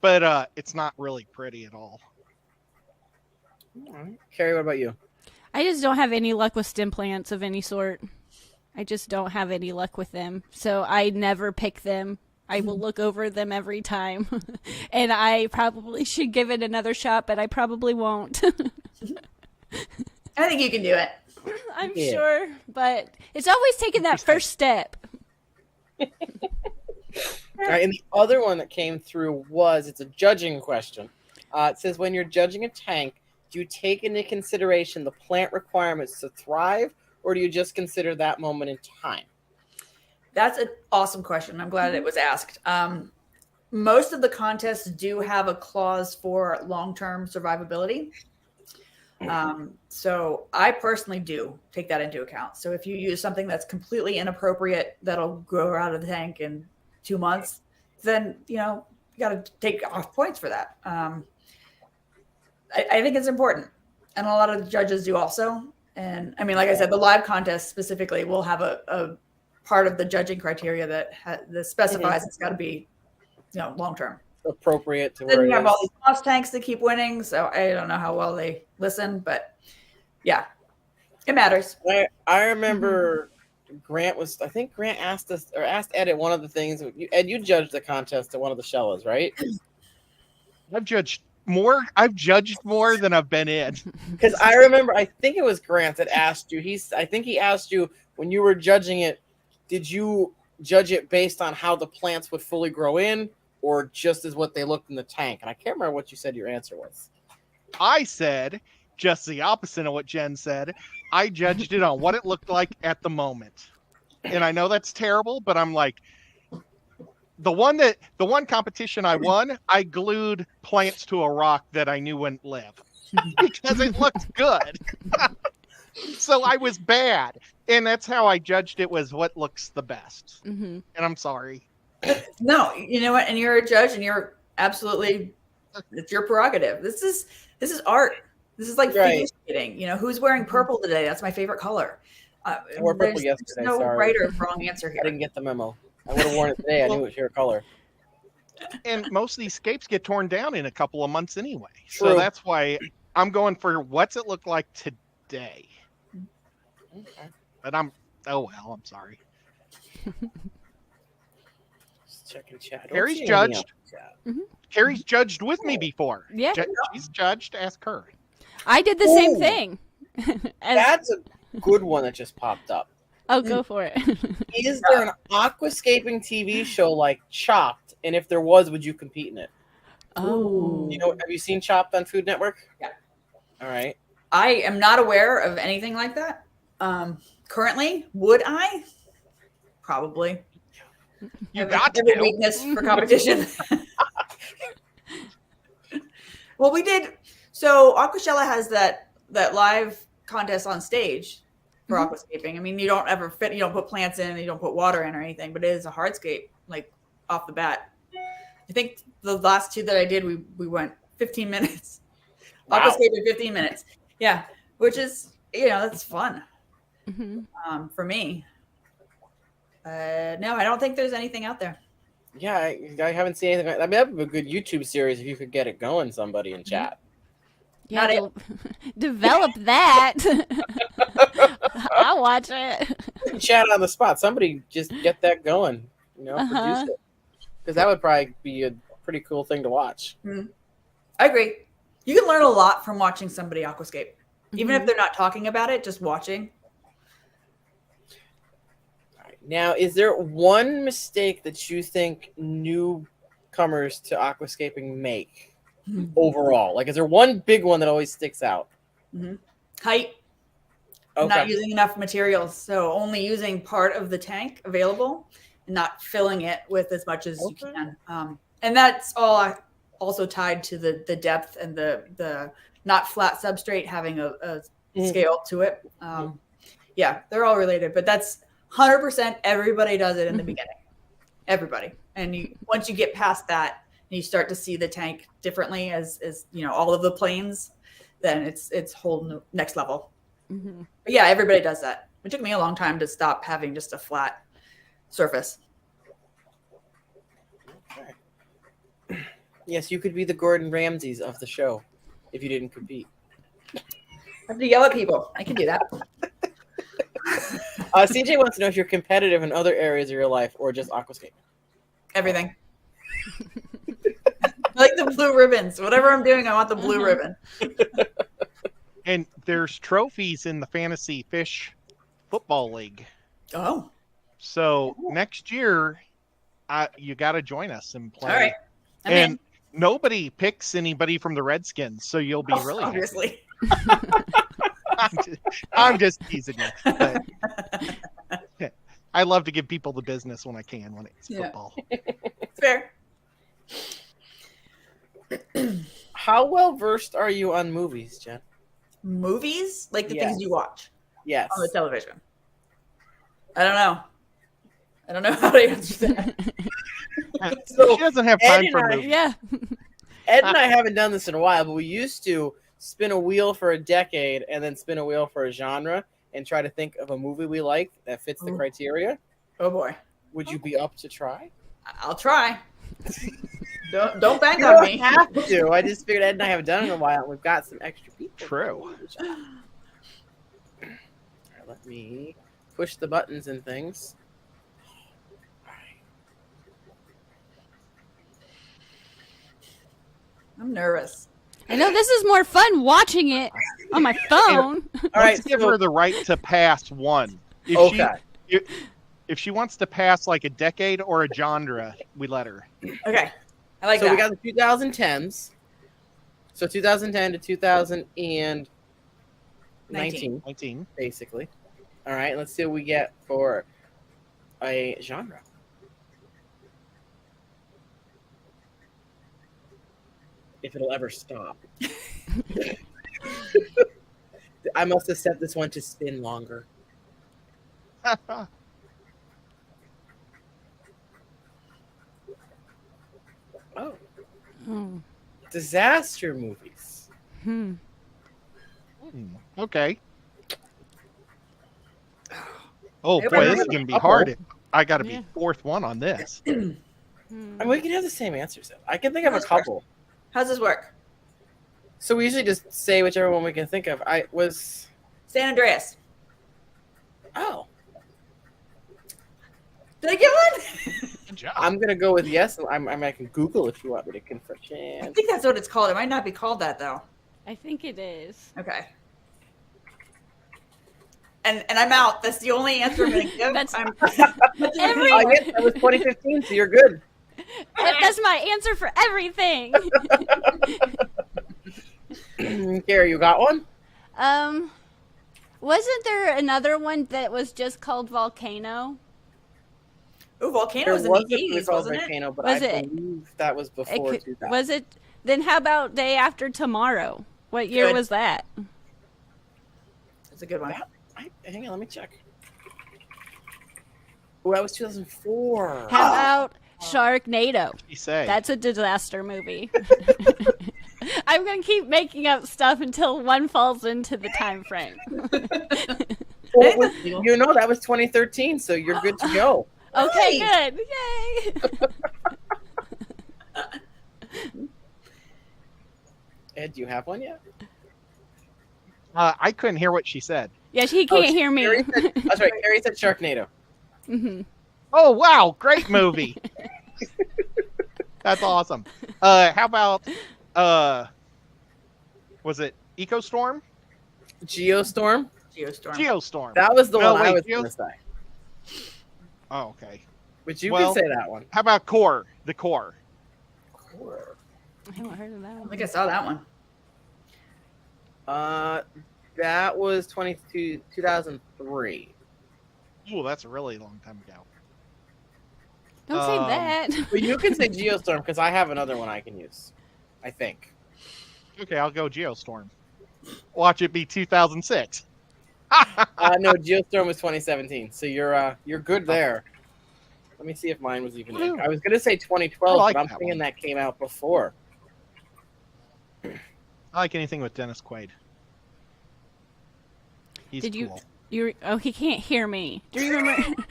But it's not really pretty at all. Carrie, what about you? I just don't have any luck with stem plants of any sort. I just don't have any luck with them. So I never pick them. I will look over them every time. And I probably should give it another shot, but I probably won't. I think you can do it. I'm sure, but it's always taking that first step. All right, and the other one that came through it's a judging question. It says, when you're judging a tank, do you take into consideration the plant requirements to thrive, or do you just consider that moment in time? That's an awesome question. I'm glad it was asked. Most of the contests do have a clause for long-term survivability. So I personally do take that into account. So if you use something that's completely inappropriate that'll grow out of the tank in 2 months, then you got to take off points for that. I think it's important, and a lot of the judges do also. And I mean, like I said, the live contest specifically will have a part of the judging criteria that specifies it's got to be, long term, appropriate to then where you it have is. all these moss tanks that keep winning. So I don't know how well they listen, but yeah, it matters. I remember Grant asked Ed at one of the things. Ed, you judged the contest at one of the Shellas, right? I've judged more than I've been in. Because I remember, I think it was Grant that asked you. I think he asked you when you were judging it, did you judge it based on how the plants would fully grow in, or just as what they looked in the tank? And I can't remember what you said your answer was. I said just the opposite of what Jen said. I judged it on what it looked like at the moment. And I know that's terrible, but I'm like, the one competition I won, I glued plants to a rock that I knew wouldn't live because it looked good. So I was bad. And that's how I judged it, was what looks the best. And I'm sorry. No, you know what? And you're a judge, and you're absolutely, it's your prerogative. This is art. This is like Right. figure skating. You know, who's wearing purple today? That's my favorite color. I wore purple There's yesterday. no Sorry, right or wrong answer I here. didn't get the memo. I would have worn it today. I knew it was your color. And most of these scapes get torn down in a couple of months anyway. True. So that's why I'm going for what's it look like today. Okay. But I'm sorry. Just checking chat. I don't Carrie's see anything judged. else in chat. Carrie's judged with me before. Yeah. She's judged. Ask her. I did the same Ooh. thing. That's a good one that just popped up. Oh, go for it. Is there an aquascaping TV show like Chopped? And if there was, would you compete in it? Oh. You know, have you seen Chopped on Food Network? Yeah. All right. I am not aware of anything like that. Currently, would I? Probably. You got have a to. weakness for competition. Well, we did. So Aquashella has that live contest on stage for aquascaping. I mean, you don't ever fit. You don't put plants in. You don't put water in or anything. But it is a hardscape, like off the bat. I think the last two that I did, we went 15 minutes. Wow. Aquascape in 15 minutes. Yeah, which is that's fun. For me. No, I don't think there's anything out there. Yeah, I haven't seen anything. I mean, that'd be a good YouTube series if you could get it going. Somebody in chat. Yeah, Not develop that. I'll watch it. Chat on the spot. Somebody just get that going. Produce it, because that would probably be a pretty cool thing to watch. I agree. You can learn a lot from watching somebody aquascape, even if they're not talking about it. Just watching. All right. Now, is there one mistake that you think newcomers to aquascaping make overall? Like, is there one big one that always sticks out? Height. Okay. Not using enough materials, so only using part of the tank available and not filling it with as much as you can. And that's all also tied to the depth and the not flat substrate having a scale to it. Yeah, they're all related, but that's 100%. Everybody does it in the beginning. Everybody. And once you get past that and you start to see the tank differently as all of the planes, then it's whole next level. But yeah, everybody does that. It took me a long time to stop having just a flat surface. Okay. Yes, you could be the Gordon Ramsays of the show if you didn't compete. I have to yell at people. I can do that. CJ wants to know if you're competitive in other areas of your life or just aquascape. Everything. I like the blue ribbons. Whatever I'm doing, I want the blue ribbon. And there's trophies in the Fantasy Fish Football League. Oh. So next year, you got to join us and play. All right. And nobody picks anybody from the Redskins, so you'll be really obviously. I'm just teasing you. But I love to give people the business when I can when it's football. Fair. How well versed are you on movies, Jen? Movies? Like the things you watch? Yes. On the television. I don't know how to answer that. So she doesn't have time Ed for and I- movies. Yeah. Ed and I haven't done this in a while, but we used to spin a wheel for a decade and then spin a wheel for a genre and try to think of a movie we like that fits the criteria. Oh boy. Would you be up to try? I'll try. Don't bank You on don't me. have to. I just figured Ed and I haven't done it in a while and we've got some extra people. True. All right, let me push the buttons and things. I'm nervous. I know this is more fun watching it on my phone. All right, Let's give her the right to pass one. If Okay. if she wants to pass like a decade or a genre, we let her. Okay. I like so that. we got the 2010s. So 2010 to 2019, 19. basically. All right, let's see what we get for a genre. If it'll ever stop. I must have set this one to spin longer. Oh. Oh. Disaster movies. Okay. Oh Hey, boy, we're this is doing gonna be a hard. couple. I got to be Yeah. fourth one on this. I mean, we can have the same answers. I can think of a That's fair. couple. How's this work? So we usually just say whichever one we can think of. I was. San Andreas. Oh, Did I get one? Good job. I'm gonna go with yes. I can Google if you want me to confirm. I think that's what it's called. It might not be called that though. I think it is. Okay. And I'm out. That's the only answer I'm going to give. That's- I'm, Every- Oh, yes, that was 2015, so you're good. That's my answer for everything. Gary, you got one? Wasn't there another one that was just called Volcano? Ooh, Volcano There was in was the a 80s, called wasn't it? Volcano, but Was I it? believe that was before 2000. Was it? Then how about Day After Tomorrow? What year Good. was that? That's a good one. Hang on, let me check. Oh, that was 2004. How about Sharknado? You say. That's a disaster movie. I'm gonna keep making up stuff until one falls into the time frame. Well, you know, that was 2013, so you're good to go. Okay, Nice. good. Yay! Ed, do you have one yet? I couldn't hear what she said. Yeah, he can't hear me. Carrie said, that's right. Carrie said Sharknado. Hmm. Oh wow, great movie. That's awesome. How about was it EcoStorm? Geostorm. Geostorm. Geostorm. That was the No, one I wait, was Geo- going to say. Oh, okay. But you Well- can say that one. How about Core? The Core. I haven't heard of that I one. think I saw that one. That was 2003. Ooh, that's a really long time ago. Don't say Um, that. But you can say Geostorm because I have another one I can use. I think. Okay, I'll go Geostorm. Watch it be 2006. No, Geostorm was 2017. So you're good there. Let me see if mine was even. Woo. I was gonna say 2012, I like but I'm that thinking one. that came out before. I like anything with Dennis Quaid. He's Did you? cool. Oh, he can't hear me. Do you remember?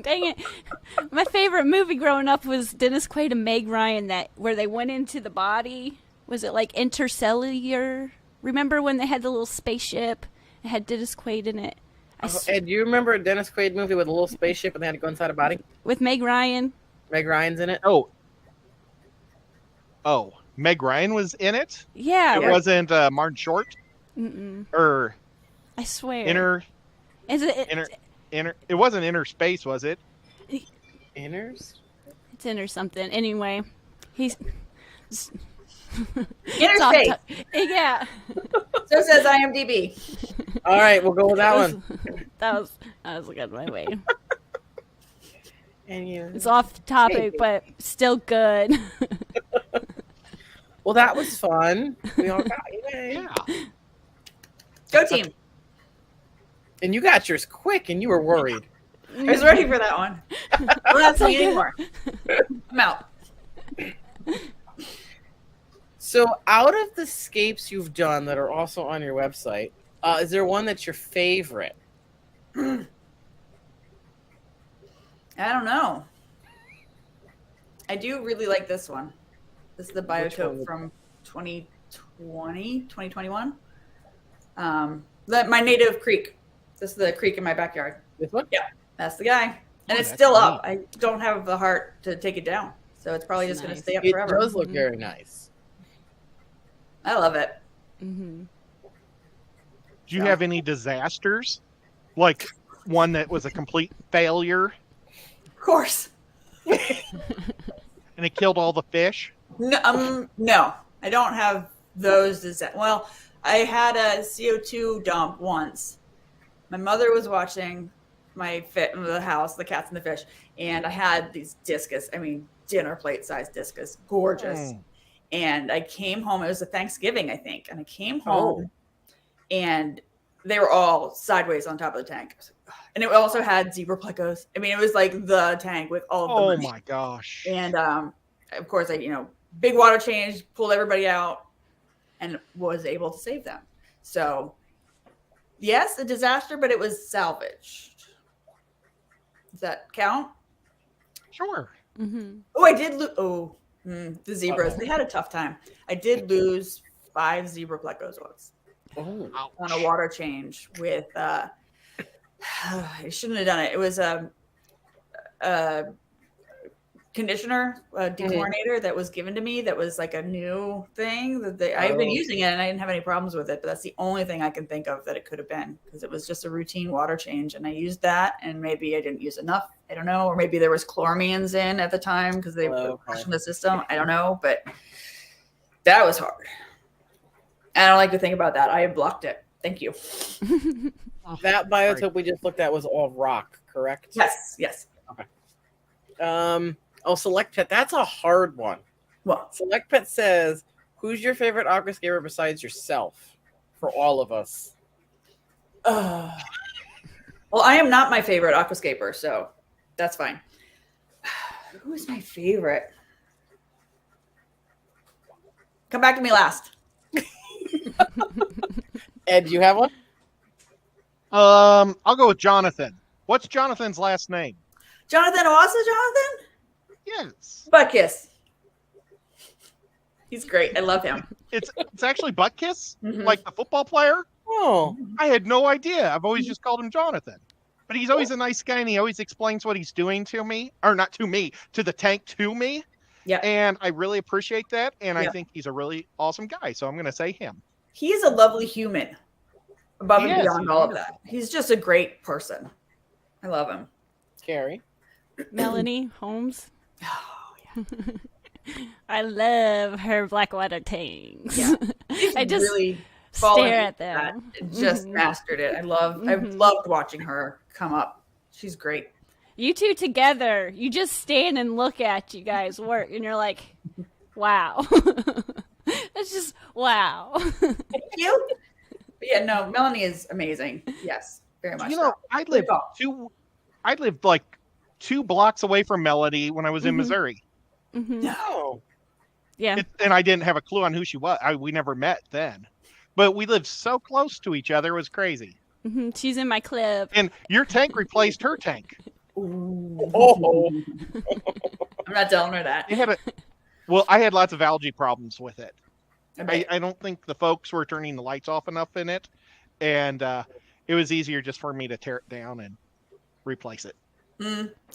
Dang it! My favorite movie growing up was Dennis Quaid and Meg Ryan. Where they went into the body. Was it like Interstellar? Remember when they had the little spaceship? It had Dennis Quaid in it. Ed, do you remember a Dennis Quaid movie with a little spaceship and they had to go inside a body? With Meg Ryan. Meg Ryan's in it. Oh, Meg Ryan was in it. Yeah. It wasn't Martin Short Mm-mm. or I swear. Oh, Inner. It wasn't Inner Space, was it? Inners? It's in or something. Anyway, he's. Interstate. Yeah. So says IMDb. All right, we'll go with that one. That was good my way. And you. It's off topic, but still good. Well, that was fun. We all got yay. Yeah. Go team. And you got yours quick, and you were worried. I was ready for that one. Well, that's not anymore. I'm out. So, out of the scapes you've done that are also on your website, is there one that's your favorite? I don't know. I do really like this one. This is the one biotope would- from 2021. My native creek. This is the creek in my backyard. This one? That's the guy. And Oh, it's that's still up. neat. I don't have the heart to take it down. So it's probably That's just going to nice. stay up It forever. does look very nice. I love it. Mm-hmm. Do you have any disasters? Like one that was a complete failure Of course. and it killed all the fish? No, I don't have those. Well, I had a CO2 dump once. My mother was watching the house, the cats and the fish, and I had these discus. I mean, dinner plate sized discus, gorgeous. And I came home. It was a Thanksgiving, I think, and I came home, and they were all sideways on top of the tank. And it also had zebra plecos. I mean, it was like the tank with all of the Oh money. my gosh. And of course, big water change, pulled everybody out, and was able to save them. So Yes, a disaster, but it was salvaged. Does that count? Sure. Mm-hmm. Oh, I did lose. The zebras. They had a tough time. I did lose 5 zebra plecos once Oh, on a water change with. I shouldn't have done it. It was a conditioner, a dechlorinator that was given to me that was like a new thing that I've been using it and I didn't have any problems with it, but that's the only thing I can think of that it could have been, because it was just a routine water change and I used that and maybe I didn't use enough. I don't know. Or maybe there was chloramines in at the time because they were flushing the system. I don't know, but that was hard. And I don't like to think about that. I blocked it. Thank you. that biotope we just looked at was all rock, correct? Yes. Yes. Select Pet. That's a hard one. Well, Select Pet says, "Who's your favorite aquascaper besides yourself?" For all of us. well, I am not my favorite aquascaper, so that's fine. Who is my favorite? Come back to me last. Ed, do you have one? I'll go with Jonathan. What's Jonathan's last name? Jonathan Owasa, Jonathan? Yes. Butt kiss. He's great. I love him. It's actually Buttkiss, like the football player. Oh, I had no idea. I've always just called him Jonathan. But he's always a nice guy, and he always explains what he's doing to me, or not to me, to the tank to me. Yeah. And I really appreciate that, and I think he's a really awesome guy, so I'm going to say him. He's a lovely human above He and is. beyond all of that. He's just a great person. I love him. Carrie. Melanie Holmes. Oh, yeah. I love her black water tanks. Yeah. I just really fallen stare into at them. that. Just mastered it. I've loved watching her come up. She's great. You two together, you just stand and look at you guys work, and you're like, wow. That's just wow. Thank you. But yeah, no, Melanie is amazing. Yes, very much. You know, I lived like 2 blocks away from Melody when I was in Missouri. No. Yeah. And I didn't have a clue on who she was. We never met then. But we lived so close to each other. It was crazy. She's in my club. And your tank replaced her tank. Oh. I'm not telling her that. I had lots of algae problems with it. I I don't think the folks were turning the lights off enough in it. And it was easier just for me to tear it down and replace it.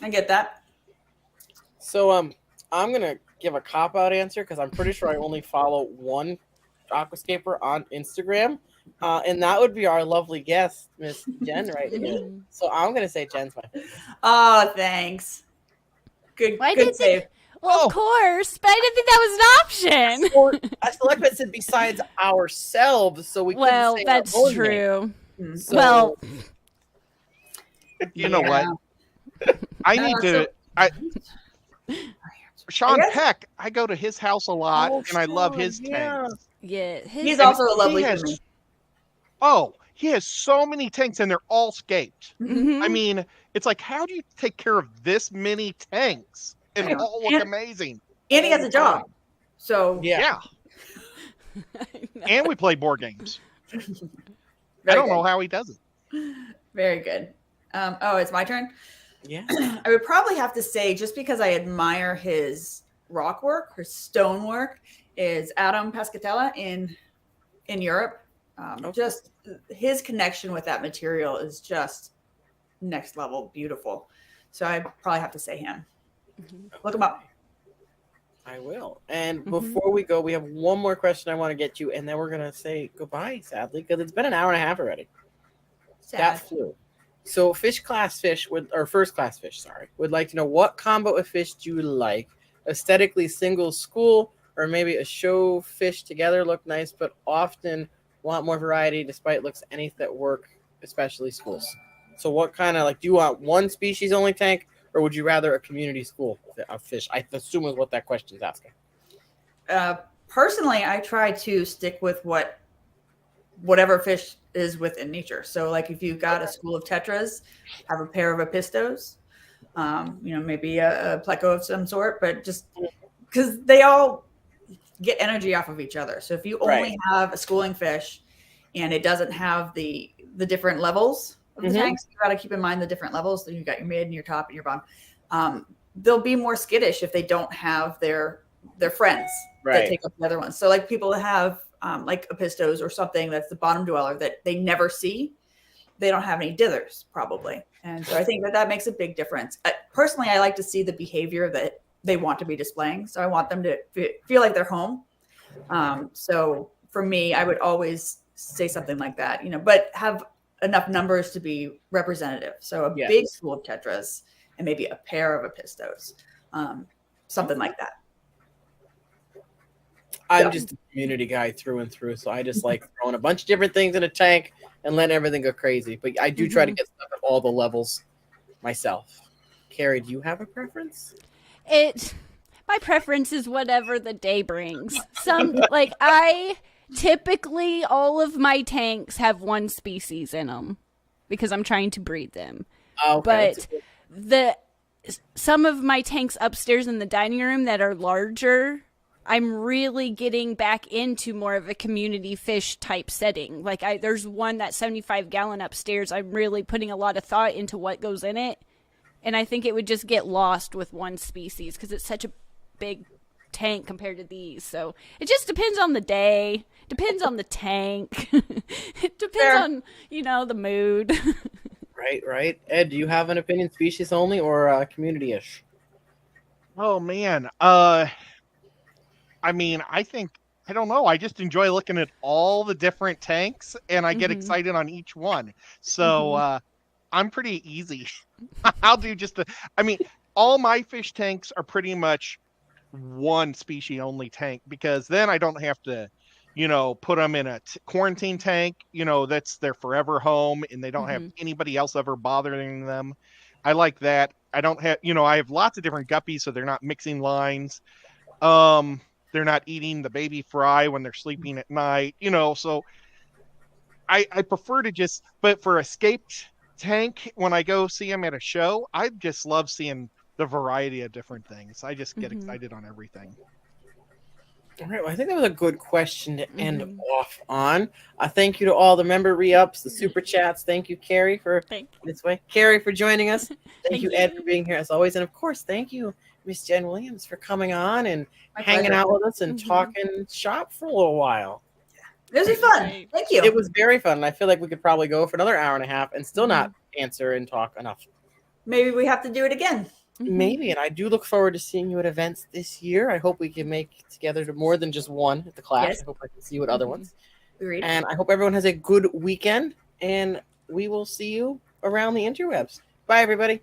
I get that. So I'm gonna give a cop-out answer because I'm pretty sure I only follow one aquascaper on Instagram, and that would be our lovely guest, Miss Jen, right here. So I'm gonna say Jen's my favorite. Oh, thanks. Good save. Well, of course, but I didn't think that was an option. Or I Select Pet said besides ourselves, so we couldn't Well, say that's our own true. name. So, Well, You know what? I need to. Sean Peck, I go to his house a lot, and I love his tanks. yeah, He's also a lovely He human. he has so many tanks, and they're all scaped. I mean, it's like, how do you take care of this many tanks and all look amazing? And he has a job. So yeah. And we play board games. I very don't good. know how he does it. Very good. It's my turn. Yeah. I would probably have to say, just because I admire his rock work, his stone work, is Adam Pescatella in Europe. Just his connection with that material is just next level beautiful. So I probably have to say him. Look him up. I will. And before we go, we have one more question I want to get you, and then we're gonna say goodbye, sadly, because it's been an hour and a half already. Sad. That flew. So first class fish would like to know, what combo of fish do you like? Aesthetically single school, or maybe a show fish together look nice, but often want more variety despite looks any that work, especially schools. So what kind of, do you want one species only tank, or would you rather a community school of fish? I assume is what that question is asking. Personally, I try to stick with whatever fish is within nature. So if you've got a school of tetras, have a pair of apistos, maybe a pleco of some sort, but just because they all get energy off of each other. So if you only have a schooling fish and it doesn't have the the different levels of the Mhm. tanks. You got to keep in mind the different levels. So you got your mid and your top and your bottom. They'll be more skittish if they don't have their friends that Right. take up the other ones. So like people that have like Apistos or something that's the bottom dweller that they never see, they don't have any dithers probably. And so I think that makes a big difference. Personally, I like to see the behavior that they want to be displaying. So I want them to feel like they're home. So for me, I would always say something like that, but have enough numbers to be representative. So a Yes. big school of tetras and maybe a pair of Apistos, something like that. I'm just a community guy through and through, so I just like throwing a bunch of different things in a tank and letting everything go crazy. But I do try to get stuff at all the levels myself. Carrie, do you have a preference? My preference is whatever the day brings. Typically all of my tanks have one species in them because I'm trying to breed them. Okay, But some of my tanks upstairs in the dining room that are larger, I'm really getting back into more of a community fish type setting. Like there's one that's 75-gallon upstairs. I'm really putting a lot of thought into what goes in it. And I think it would just get lost with one species because it's such a big tank compared to these. So it just depends on the day, depends on the tank. It depends on, the mood. Right. Ed, do you have an opinion, species only or community-ish? Oh man. I mean, I don't know. I just enjoy looking at all the different tanks and I get excited on each one. So I'm pretty easy. I'll do all my fish tanks are pretty much one species only tank because then I don't have to, put them in a quarantine tank, that's their forever home and they don't have anybody else ever bothering them. I like that. I don't have, I have lots of different guppies, so they're not mixing lines. They're not eating the baby fry when they're sleeping at night, so I prefer to but for escaped tank, when I go see them at a show, I just love seeing the variety of different things. I just get excited on everything. All right, well, I think that was a good question to end off on. Thank you to all the member re-ups, the super chats. Thank you, Carrie, for Carrie for joining us. Thank you, Ed, for being here as always. And of course, thank you, Miss Jen Williams, for coming on and hanging out with us and talking shop for a little while. This is fun. Thank you. It was very fun. I feel like we could probably go for another hour and a half and still not answer and talk enough. Maybe we have to do it again. Maybe, and I do look forward to seeing you at events this year. I hope we can make together to more than just one at the Clash. Yes. I hope I can see you at other ones. Agreed. And I hope everyone has a good weekend, and we will see you around the interwebs. Bye, everybody.